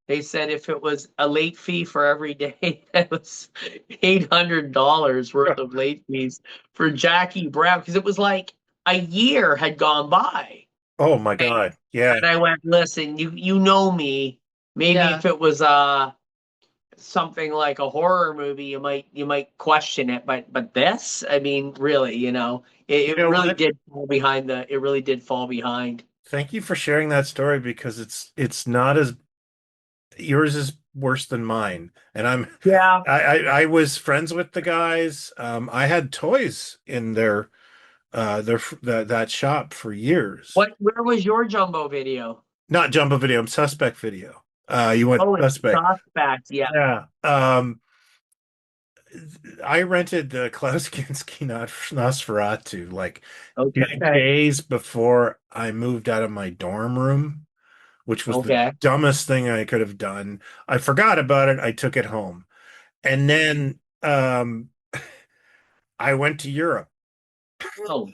S6: they said if it was a late fee for every day, it was $800 worth of late fees for Jackie Brown, because it was like a year had gone by.
S4: Oh my God. Yeah.
S6: And I went, "Listen, you know me. Maybe
S5: Yeah.
S6: if it was something like a horror movie, you might question it, but this, I mean, really,
S4: You know
S6: really
S4: what?
S6: did fall behind it really did fall behind."
S4: Thank you for sharing that story because it's not as yours is worse than mine. And
S6: Yeah.
S4: I was friends with the guys. I had toys in that shop for years.
S6: Where was your Jumbo Video?
S4: Not Jumbo Video, Suspect Video. You went
S6: Oh, it's
S4: Suspect.
S6: Suspect. Yeah.
S4: Yeah. I rented the Klaus Kinski Nosferatu like
S6: Okay.
S4: days before I moved out of my dorm room, which was the
S6: Okay.
S4: dumbest thing I could have done. I forgot about it. I took it home. And then I went to Europe
S6: Oh,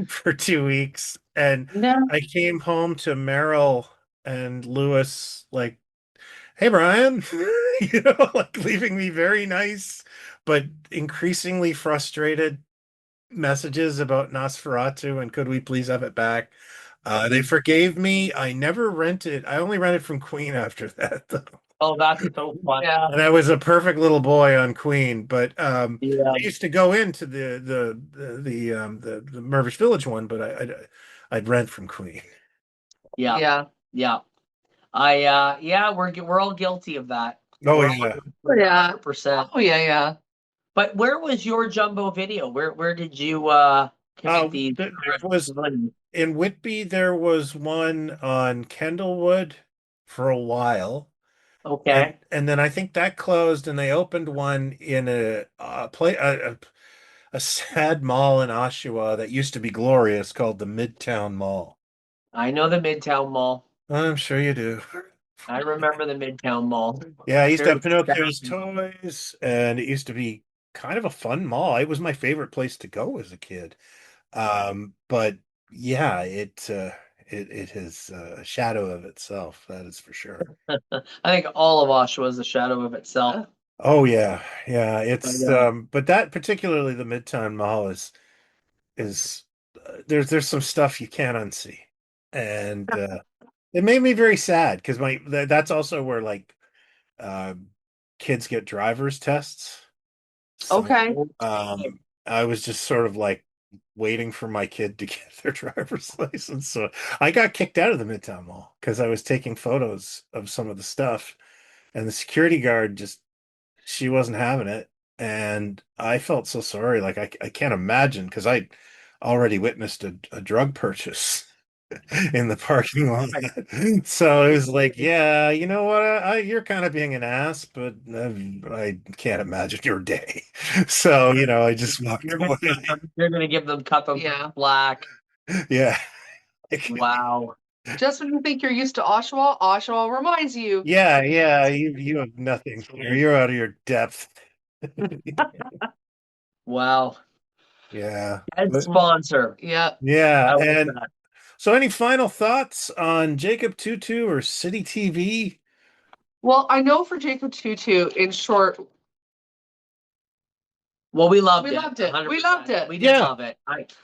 S4: for 2 weeks, and
S5: No.
S4: I came home to Meryl and Lewis like, "Hey, Brian," like leaving me very nice, but increasingly frustrated messages about Nosferatu and could we please have it back. They forgave me. I only rented from Queen after that, though.
S6: oh, that's so fun.
S5: Yeah.
S4: And I was a perfect little boy on Queen, but
S6: Yeah.
S4: I used to go into the Mirvish Village one, but I'd rent from Queen.
S6: Yeah.
S5: Yeah.
S6: Yeah. Yeah, we're all guilty of that.
S4: Oh
S6: We're
S4: yeah.
S5: Yeah.
S6: 100%.
S5: Oh yeah, yeah.
S6: But where was your Jumbo Video? Where did you commit these?
S4: There was in Whitby, there was one on Kendallwood for a while.
S6: Okay.
S4: And then I think that closed, and they opened one in a sad mall in Oshawa that used to be glorious called the Midtown Mall.
S6: I know the Midtown Mall.
S4: I'm sure you do.
S6: I remember the Midtown Mall.
S4: Yeah, I used to
S6: Very
S4: have Pinocchio's
S6: sad.
S4: toys, and it used to be kind of a fun mall. It was my favorite place to go as a kid. But yeah, it is a shadow of itself, that is for sure.
S6: I think all of Oshawa is a shadow of itself.
S4: Oh yeah, yeah.
S6: But,
S4: But that particularly the Midtown Mall is there's some stuff you can't unsee, and it made me very sad because that's also where like uh, kids get driver's tests. So
S5: Okay.
S4: I was just sort of like waiting for my kid to get their driver's license. So I got kicked out of the Midtown Mall because I was taking photos of some of the stuff, and the security guard she wasn't having it. And I felt so sorry. Like I can't imagine because I already witnessed a drug purchase in the parking lot. So it was like, yeah, you know what? You're kind of being an ass, but I can't imagine your day. So, I just walked
S6: You're
S4: away.
S6: gonna give them cut them
S5: Yeah.
S6: black.
S4: Yeah.
S6: Wow.
S5: Just when you think you're used to Oshawa, Oshawa reminds you.
S4: Yeah, yeah, you have nothing here. You're out of your depth.
S6: Wow.
S4: Yeah.
S6: And
S4: But-
S6: sponsor.
S5: Yeah.
S4: yeah,
S6: I like
S4: and
S6: that.
S4: so any final thoughts on Jacob Tutu or City TV?
S5: Well, I know for Jacob Tutu, in short,
S6: Well, we loved
S5: We
S6: it.
S5: loved it.
S6: 100%.
S5: We loved it.
S6: We did
S4: Yeah.
S6: love it.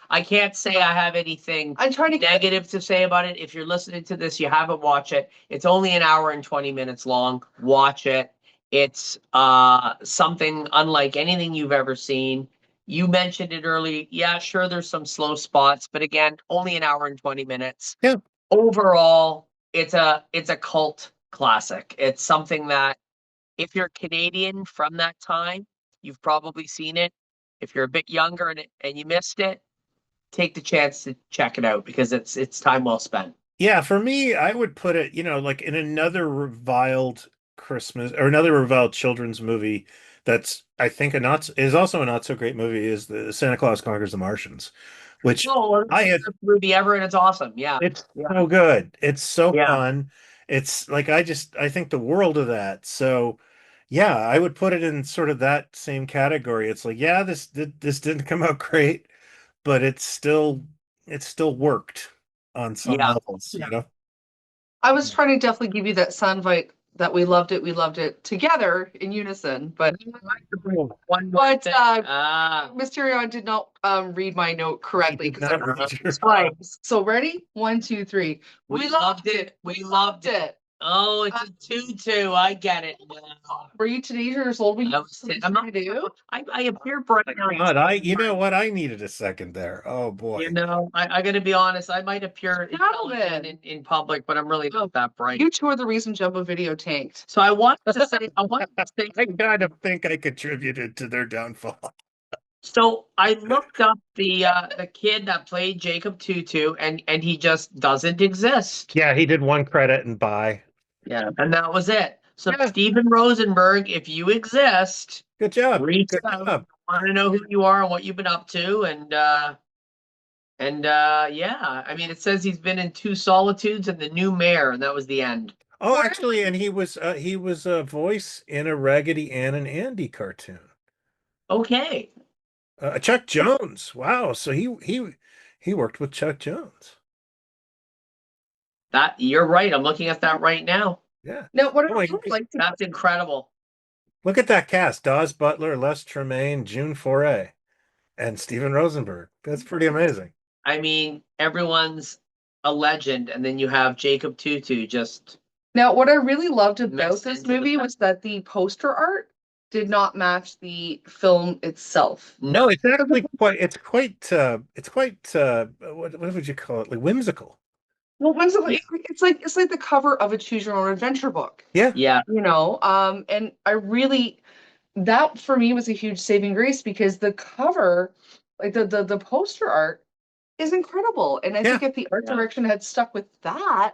S6: I can't say I have anything
S5: I'm trying to
S6: negative to say about it. If you're listening to this, you haven't watched it. It's only an hour and 20 minutes long. Watch it. It's something unlike anything you've ever seen. You mentioned it early. Yeah, sure, there's some slow spots, but again, only an hour and 20 minutes.
S4: Yeah.
S6: Overall, it's a cult classic. It's something that if you're Canadian from that time, you've probably seen it. If you're a bit younger and you missed it, take the chance to check it out because it's time well spent.
S4: Yeah, for me, I would put it, like in another reviled Christmas or another reviled children's movie that's I think is also a not so great movie is the Santa Claus Conquers the Martians, which
S6: Oh,
S4: I had
S6: the movie ever, and it's awesome. Yeah,
S4: it's
S6: Yeah.
S4: so good. It's so
S6: Yeah.
S4: fun. It's like I think the world of that. So yeah, I would put it in sort of that same category. It's like, yeah, this didn't come out great, but it still worked on some
S6: Yeah.
S4: levels,
S5: I was trying to definitely give you that soundbite that we loved it together in unison, but
S6: One more
S5: But,
S6: thing.
S5: Mysterion did not read my note correctly.
S4: He did not read your-
S5: Right. So ready? 1, 2, 3.
S6: We loved it. We loved it. Oh, it's a 2-2. I get it now.
S5: Were you teenagers old when you
S6: I'm not. I appear bright.
S4: God, you know what? I needed a second there. Oh boy.
S6: I gotta be honest. I might appear
S5: Calvin.
S6: intelligent in public, but I'm really not that bright.
S5: You two are the reason Jumbo Video tanked.
S6: So I want to say,
S4: I kind of think I contributed to their downfall.
S6: So I looked up the kid that played Jacob Tutu, and he just doesn't exist.
S4: Yeah, he did one credit and bye.
S6: Yeah, and that was it. So
S4: Yeah.
S6: Steven Rosenberg, if you exist,
S4: Good job.
S6: reach
S4: Good
S6: out.
S4: job.
S6: I want to know who you are and what you've been up to, and yeah, I mean, it says he's been in Two Solitudes and The New Mayor, and that was the end.
S4: Oh, actually, and he was a voice in a Raggedy Ann and Andy cartoon.
S6: Okay,
S4: Chuck Jones. Wow. So he worked with Chuck Jones.
S6: that you're right. I'm looking at that right now.
S4: Yeah.
S5: Now, what
S4: Oh,
S5: I
S4: my
S5: would like to
S6: That's incredible.
S4: Look at that cast: Dawes Butler, Les Tremaine, June Foray, and Steven Rosenberg. That's pretty amazing.
S6: I mean, everyone's a legend, and then you have Jacob Tutu just.
S5: Now, what I really loved about
S6: Mixed
S5: this
S6: into the
S5: movie
S6: fact-
S5: was that the poster art did not match the film itself.
S4: No, it's actually what would you call it? Like whimsical.
S5: Well, it's like the cover of a choose your own adventure book,
S4: Yeah.
S6: Yeah,
S5: and that for me was a huge saving grace because the cover, like the poster art is incredible. And I think if the art direction had stuck with that,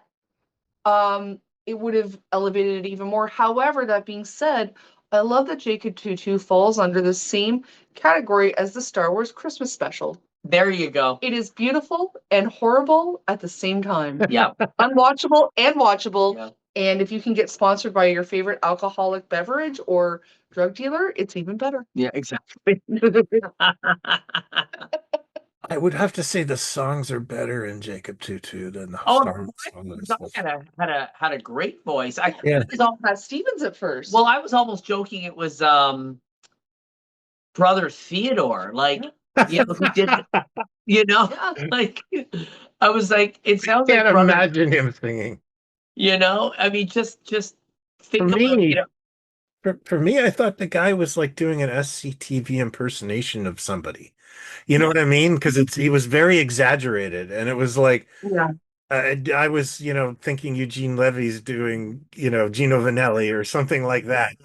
S5: it would have elevated it even more. However, that being said, I love that Jacob Tutu falls under the same category as the Star Wars Christmas special.
S6: there you go.
S5: It is beautiful and horrible at the same time.
S6: Yeah,
S5: Unwatchable and watchable.
S6: Yeah.
S5: And if you can get sponsored by your favorite alcoholic beverage or drug dealer, it's even better.
S6: yeah, exactly.
S4: I would have to say the songs are better in Jacob Tutu than the
S6: Oh,
S4: Star Wars songs.
S6: had a great voice.
S4: Yeah.
S5: It's all Pat Stevens at first.
S6: Well, I was almost joking. It was Brother Theodore, like who did,
S5: yeah.
S6: like I was like, it sounds
S4: I
S6: like
S4: can't
S6: Brother.
S4: imagine him singing.
S6: I mean, just think
S4: For
S6: about
S4: me, for me, I thought the guy was like doing an SCTV impersonation of somebody. You know what I mean? Because he was very exaggerated, and it was like
S6: Yeah.
S4: I was thinking Eugene Levy's doing Gino Vanelli or something like that.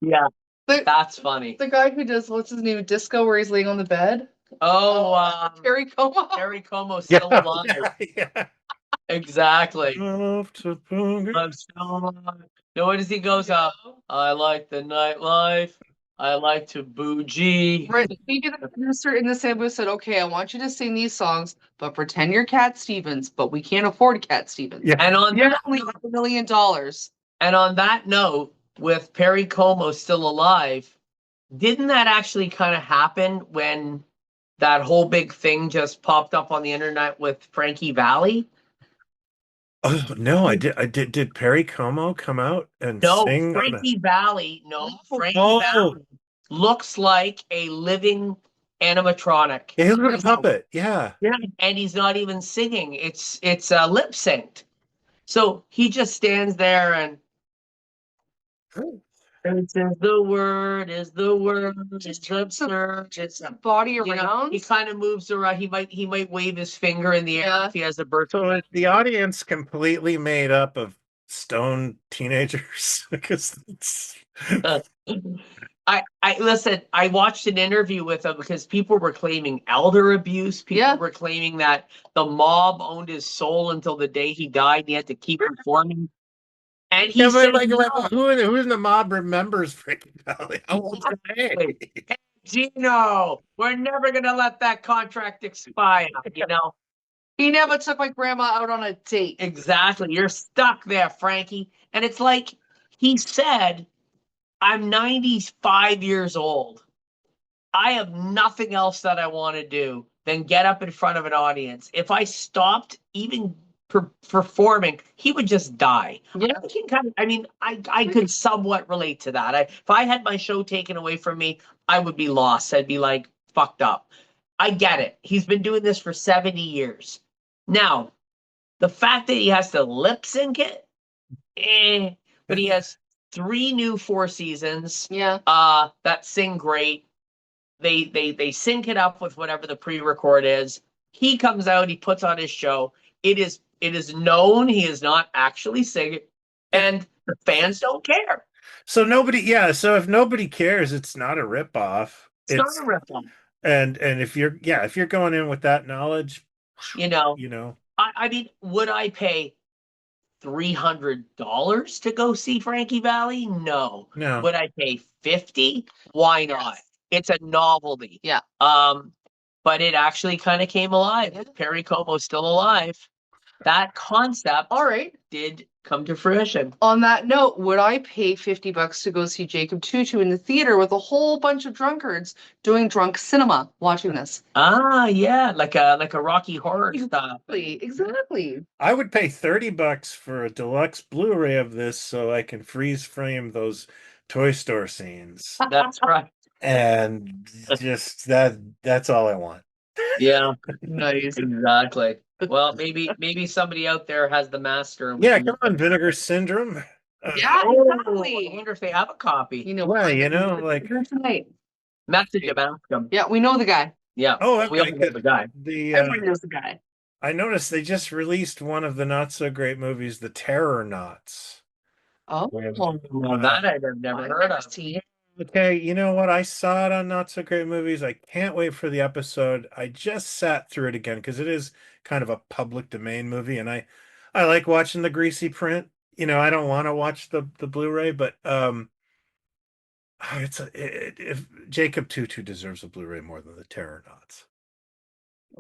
S6: Yeah,
S5: The,
S6: that's funny.
S5: the guy who does, what's his name, Disco, where he's laying on the bed.
S6: Oh,
S5: Terry Como.
S6: Terry Como's still alive.
S4: Yeah.
S6: Exactly.
S4: Love to boogie.
S6: I'm so no, what does he goes up? I like the nightlife. I like to bougie.
S5: Right, maybe the producer in this episode said, "Okay, I want you to sing these songs, but pretend you're Cat Stevens, but we can't afford Cat Stevens.
S4: Yeah.
S6: And on
S5: You
S6: that
S5: only have $1 million."
S6: and on that note, with Perry Como still alive, didn't that actually kind of happen when that whole big thing just popped up on the internet with Frankie Valli?
S4: Oh no, I did. Did Perry Como come out and
S6: No,
S4: sing?
S6: Frankie Valli. No, Frankie
S4: Oh,
S6: Valli looks like a living animatronic.
S4: yeah, he looks like a puppet. Yeah.
S6: Yeah, and he's not even singing. It's lip synced. So he just stands there and is the word, is the word, it's absurd. It's
S5: Body
S6: you know,
S5: around.
S6: he kind of moves around. He might wave his finger in the air
S5: Yeah.
S6: if he has a bird.
S4: So is the audience completely made up of stoned teenagers? Because it's...
S6: I listen, I watched an interview with him because people were claiming elder abuse. People were claiming that the mob owned his soul until the day he died. And he had to keep performing. And he
S4: Yeah,
S6: said,
S4: but
S6: no.
S4: who in the mob remembers Frankie Valli? How old's
S6: Exactly. Hey, Gino, we're never gonna let that contract expire, you know?
S5: He never took my grandma out on a date.
S6: Exactly. You're stuck there, Frankie. And it's like he said, I'm 95 years old. I have nothing else that I want to do than get up in front of an audience. If I stopped even performing, he would just die.
S5: Yeah.
S6: I can kind of, I mean, I could somewhat relate to that. If I had my show taken away from me, I would be lost. I'd be like fucked up. I get it. He's been doing this for 70 years. Now, the fact that he has to lip sync it, but he has 3 new 4 seasons.
S5: Yeah.
S6: That sing great. They sync it up with whatever the pre-record is. He comes out, he puts on his show. It is known he is not actually singing, and the fans don't care.
S4: So nobody, yeah. So if nobody cares, it's not a ripoff.
S6: It's not a ripoff.
S4: And if you're going in with that knowledge,
S6: You know. I mean, would I pay $300 to go see Frankie Valli? No.
S4: No.
S6: Would I pay $50? Why not?
S5: Yes.
S6: It's a novelty.
S5: Yeah.
S6: But it actually kind of came alive.
S5: Yeah.
S6: Perry Como's still alive. That concept,
S5: All right,
S6: did come to fruition.
S5: On that note, would I pay $50 to go see Jacob Tutu in the theater with a whole bunch of drunkards doing drunk cinema watching this?
S6: Yeah, like a Rocky Horror style.
S5: Exactly.
S4: I would pay $30 for a deluxe Blu-ray of this so I can freeze frame those Toy Store scenes.
S6: That's right.
S4: And just that's all I want.
S6: Yeah,
S5: Nice.
S6: exactly. Well, maybe somebody out there has the master. And
S4: Yeah, come on, Vinegar Syndrome.
S5: Yeah,
S6: I
S5: exactly.
S6: wonder if they have a copy.
S5: You know,
S4: Well, like
S5: tonight.
S6: Message him, ask him.
S5: Yeah, we know the guy.
S6: Yeah.
S4: Oh,
S6: we all
S4: okay,
S6: know the guy.
S5: Everybody knows the guy.
S4: I noticed they just released one of the not so great movies, The Terror Knots.
S5: Oh,
S6: Well, that I've never heard of.
S4: Okay, you know what? I saw it on Not So Great Movies. I can't wait for the episode. I just sat through it again because it is kind of a public domain movie, and I like watching the greasy print. I don't want to watch the Blu-ray, but if Jacob Tutu deserves a Blu-ray more than The Terror Knots.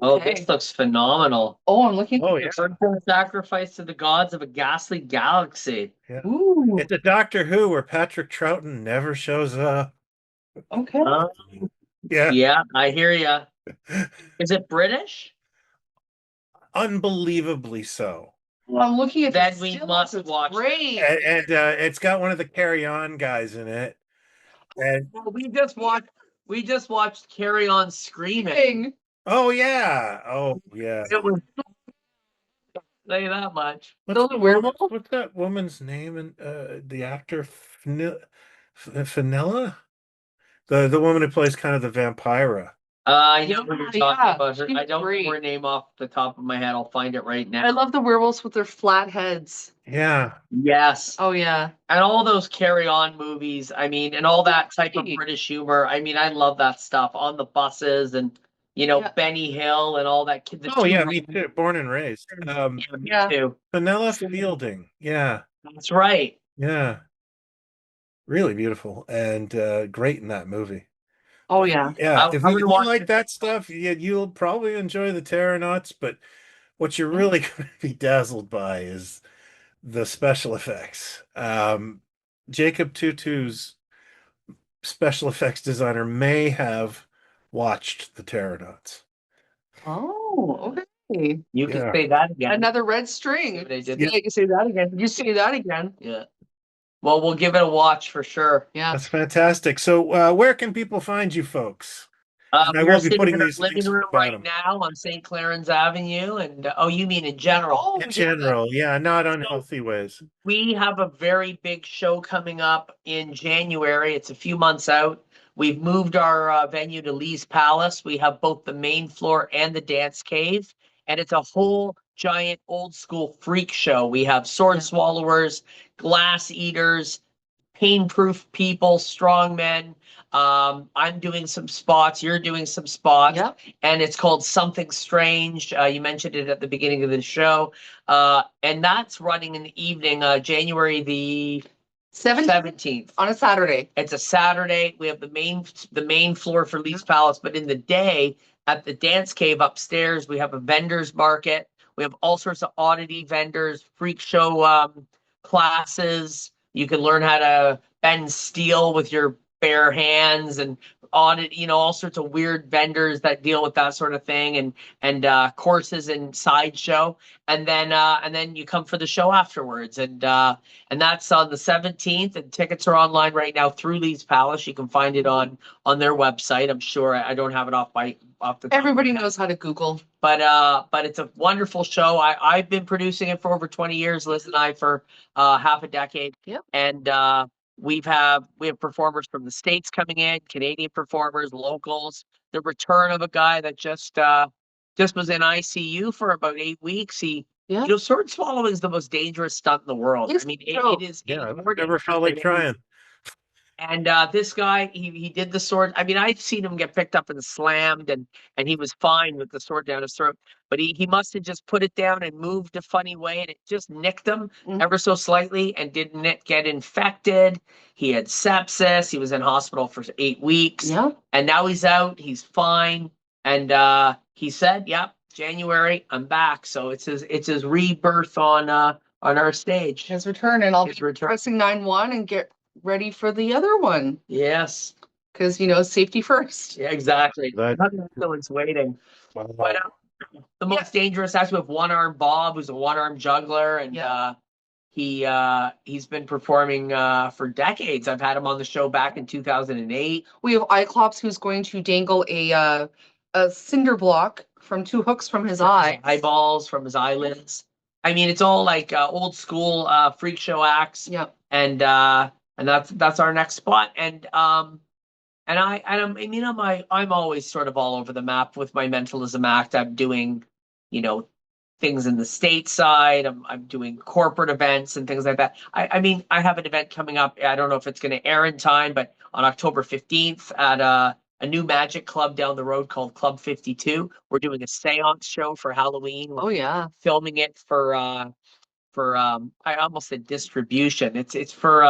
S6: Oh,
S5: Okay.
S6: this looks phenomenal.
S5: Oh, I'm looking.
S4: Oh, yeah.
S6: Sacrifice to the gods of a ghastly galaxy.
S4: Yeah.
S5: Ooh.
S4: It's a Doctor Who where Patrick Troughton never shows up.
S5: Okay.
S4: Yeah.
S6: Yeah, I hear ya. Is it British?
S4: Unbelievably so.
S5: Well, I'm looking at
S6: Then
S5: the
S6: we
S5: stills.
S6: must
S5: It's
S6: watch.
S5: Great.
S4: And it's got one of the Carry On guys in it. And
S6: Well, we just watched Carry On Screaming.
S4: oh yeah.
S6: It was say that much.
S4: What's that woman's name and the actor Fenella? The woman who plays kind of the vampira.
S6: I know what you're talking
S5: Yeah,
S6: about. Her. I
S5: she's
S6: don't
S5: great.
S6: know her name off the top of my head. I'll find it right now.
S5: I love the werewolves with their flat heads.
S4: Yeah.
S6: Yes.
S5: Oh yeah.
S6: And all those Carry On movies. I mean, and all that type of
S5: Right.
S6: British humor. I mean, I love that stuff on the buses and
S5: Yeah.
S6: Benny Hill and all that kid.
S4: Oh yeah, me too. Born and raised.
S6: Me too.
S4: Vanilla Fielding. Yeah.
S6: That's right.
S4: Yeah. Really beautiful and great in that movie.
S5: Oh yeah.
S4: Yeah, if you
S6: watch
S4: like
S6: it.
S4: that stuff, you'll probably enjoy the Terranauts, but what you're really going to be dazzled by is the special effects. Jacob Tutu's special effects designer may have watched the Terranauts.
S5: Oh, okay.
S6: You can
S4: Yeah.
S6: say that again.
S5: Another red string.
S6: They did.
S5: Yeah, you can say that again. You say that again.
S6: Yeah. Well, we'll give it a watch for sure.
S5: Yeah.
S4: That's fantastic. So, where can people find you folks? And I
S6: We're
S4: will be
S6: sitting
S4: putting
S6: in our
S4: these
S6: living
S4: links at
S6: room
S4: the
S6: right
S4: bottom.
S6: now on St. Clarence Avenue, and you mean in general?
S5: Oh,
S4: In general, yeah, not unhealthy ways.
S6: We have a very big show coming up in January. It's a few months out. We've moved our venue to Lee's Palace. We have both the main floor and the dance cave, and it's a whole giant old school freak show. We have sword swallowers, glass eaters, pain-proof people, strong men. I'm doing some spots. You're doing some spots.
S5: Yep.
S6: And it's called Something Strange. You mentioned it at the beginning of the show. And that's running in the evening, January the 17th.
S5: On a Saturday.
S6: It's a Saturday. We have the main floor for Lee's Palace, but in the day at the dance cave upstairs, we have a vendors market. We have all sorts of oddity vendors, freak show classes. You can learn how to bend steel with your bare hands and audit, all sorts of weird vendors that deal with that sort of thing, and courses and sideshow. And then you come for the show afterwards. And that's on the 17th, and tickets are online right now through Lee's Palace. You can find it on their website. I'm sure I don't have it off the top.
S5: Everybody knows how to Google.
S6: But it's a wonderful show. I've been producing it for over 20 years, Liz and I for half a decade.
S5: Yep.
S6: And we have performers from the States coming in, Canadian performers, locals, the return of a guy that just was in ICU for about 8 weeks. Sword swallowing is the most dangerous stunt in the world.
S5: It's
S6: I mean,
S5: true.
S6: it is.
S4: Yeah,
S6: it's
S4: I've
S6: more
S4: never felt like
S6: dangerous than
S4: trying.
S6: And this guy, he did the sword. I mean, I've seen him get picked up and slammed, and he was fine with the sword down his throat. But he must have just put it down and moved a funny way, and it just nicked him ever so slightly, and didn't it get infected. He had sepsis. He was in hospital for 8 weeks.
S5: Yeah.
S6: And now he's out. He's fine. And he said, "Yep, January, I'm back." So it's his rebirth on our stage.
S5: His return, and I'll
S6: His
S5: be
S6: return.
S5: pressing 9-1 and get ready for the other one.
S6: Yes.
S5: Because safety first.
S6: Yeah, exactly.
S4: That-
S6: It's waiting.
S4: Wow.
S6: But the most dangerous, actually, with One Arm Bob, who's a one-arm juggler, and he's been performing for decades. I've had him on the show back in 2008.
S5: We have Cyclops, who's going to dangle a cinder block from 2 hooks from his eye.
S6: Eyeballs from his eyelids. I mean, it's all like old school freak show acts.
S5: Yep.
S6: And that's our next spot. And I'm always sort of all over the map with my mentalism act. I'm doing, things in the stateside. I'm doing corporate events and things like that. I mean, I have an event coming up. I don't know if it's going to air in time, but on October 15th at a new magic club down the road called Club 52. We're doing a seance show for Halloween.
S5: Oh yeah.
S6: Filming it for I almost said distribution. It's for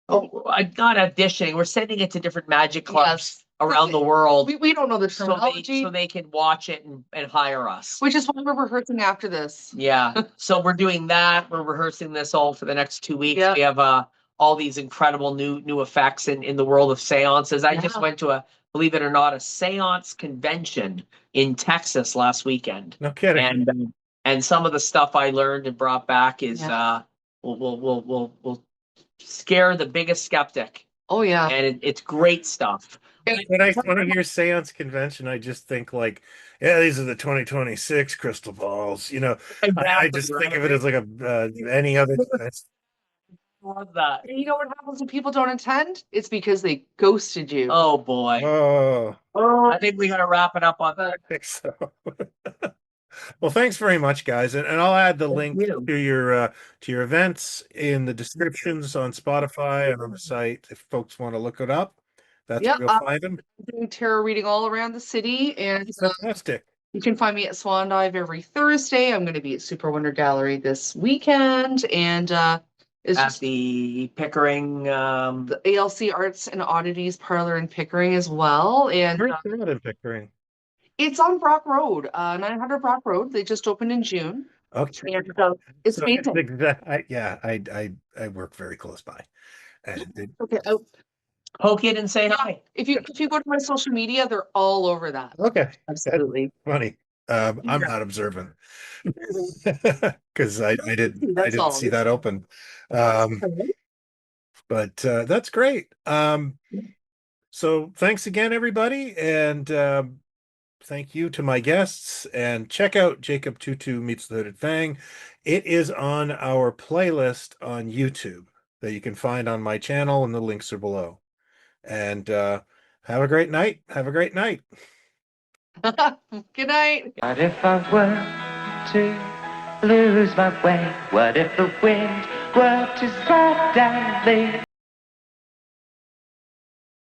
S6: not auditioning. We're sending it to different magic clubs around the world.
S5: We don't know the
S6: so
S5: terminology.
S6: they can watch it and hire us.
S5: Which is why we're rehearsing after this.
S6: Yeah. So we're doing that. We're rehearsing this all for the next 2 weeks.
S5: Yeah.
S6: We have all these incredible new effects in the world of seances. I just went to believe it or not, a seance convention in Texas last weekend.
S4: No kidding.
S6: And some of the stuff I learned and brought back is will scare the biggest skeptic.
S5: Oh yeah.
S6: And it's great stuff.
S4: When I hear seance convention, I just think like, these are the 2026 crystal balls. I just think of it as like any other.
S6: Love that.
S5: And you know what happens when people don't attend? It's because they ghosted you.
S6: Oh boy.
S4: Oh,
S6: I think we got to wrap it up on that.
S4: I think so. Well, thanks very much, guys, and I'll add the link to your events in the descriptions on Spotify and on the site if folks want to look it up. That's
S5: Yeah,
S4: where you'll find him.
S5: doing tarot reading all around the city, and
S4: Fantastic.
S5: you can find me at Swan Dive every Thursday. I'm going to be at Super Wonder Gallery this weekend, and it's
S6: At
S5: just
S6: the Pickering.
S5: the ALC Arts and Oddities Parlor in Pickering as well. And
S4: Where's that in Pickering?
S5: it's on Brock Road, 900 Brock Road. They just opened in June.
S4: Okay.
S5: And it's
S4: So
S5: amazing.
S4: I work very close by. And
S5: Okay,
S6: Poke it and say hi.
S5: if you go to my social media, they're all over that.
S4: okay.
S5: Absolutely.
S4: Funny. I'm
S5: Yeah.
S4: not observant because I
S5: That's all.
S4: didn't see that open. But that's great. So thanks again, everybody, and thank you to my guests. And check out Jacob Tutu Meets the Hooded Fang. It is on our playlist on YouTube that you can find on my channel, and the links are below. And have a great night. Have a great night.
S5: Good night.
S1: What if I were to lose my way? What if the wind were to start down there?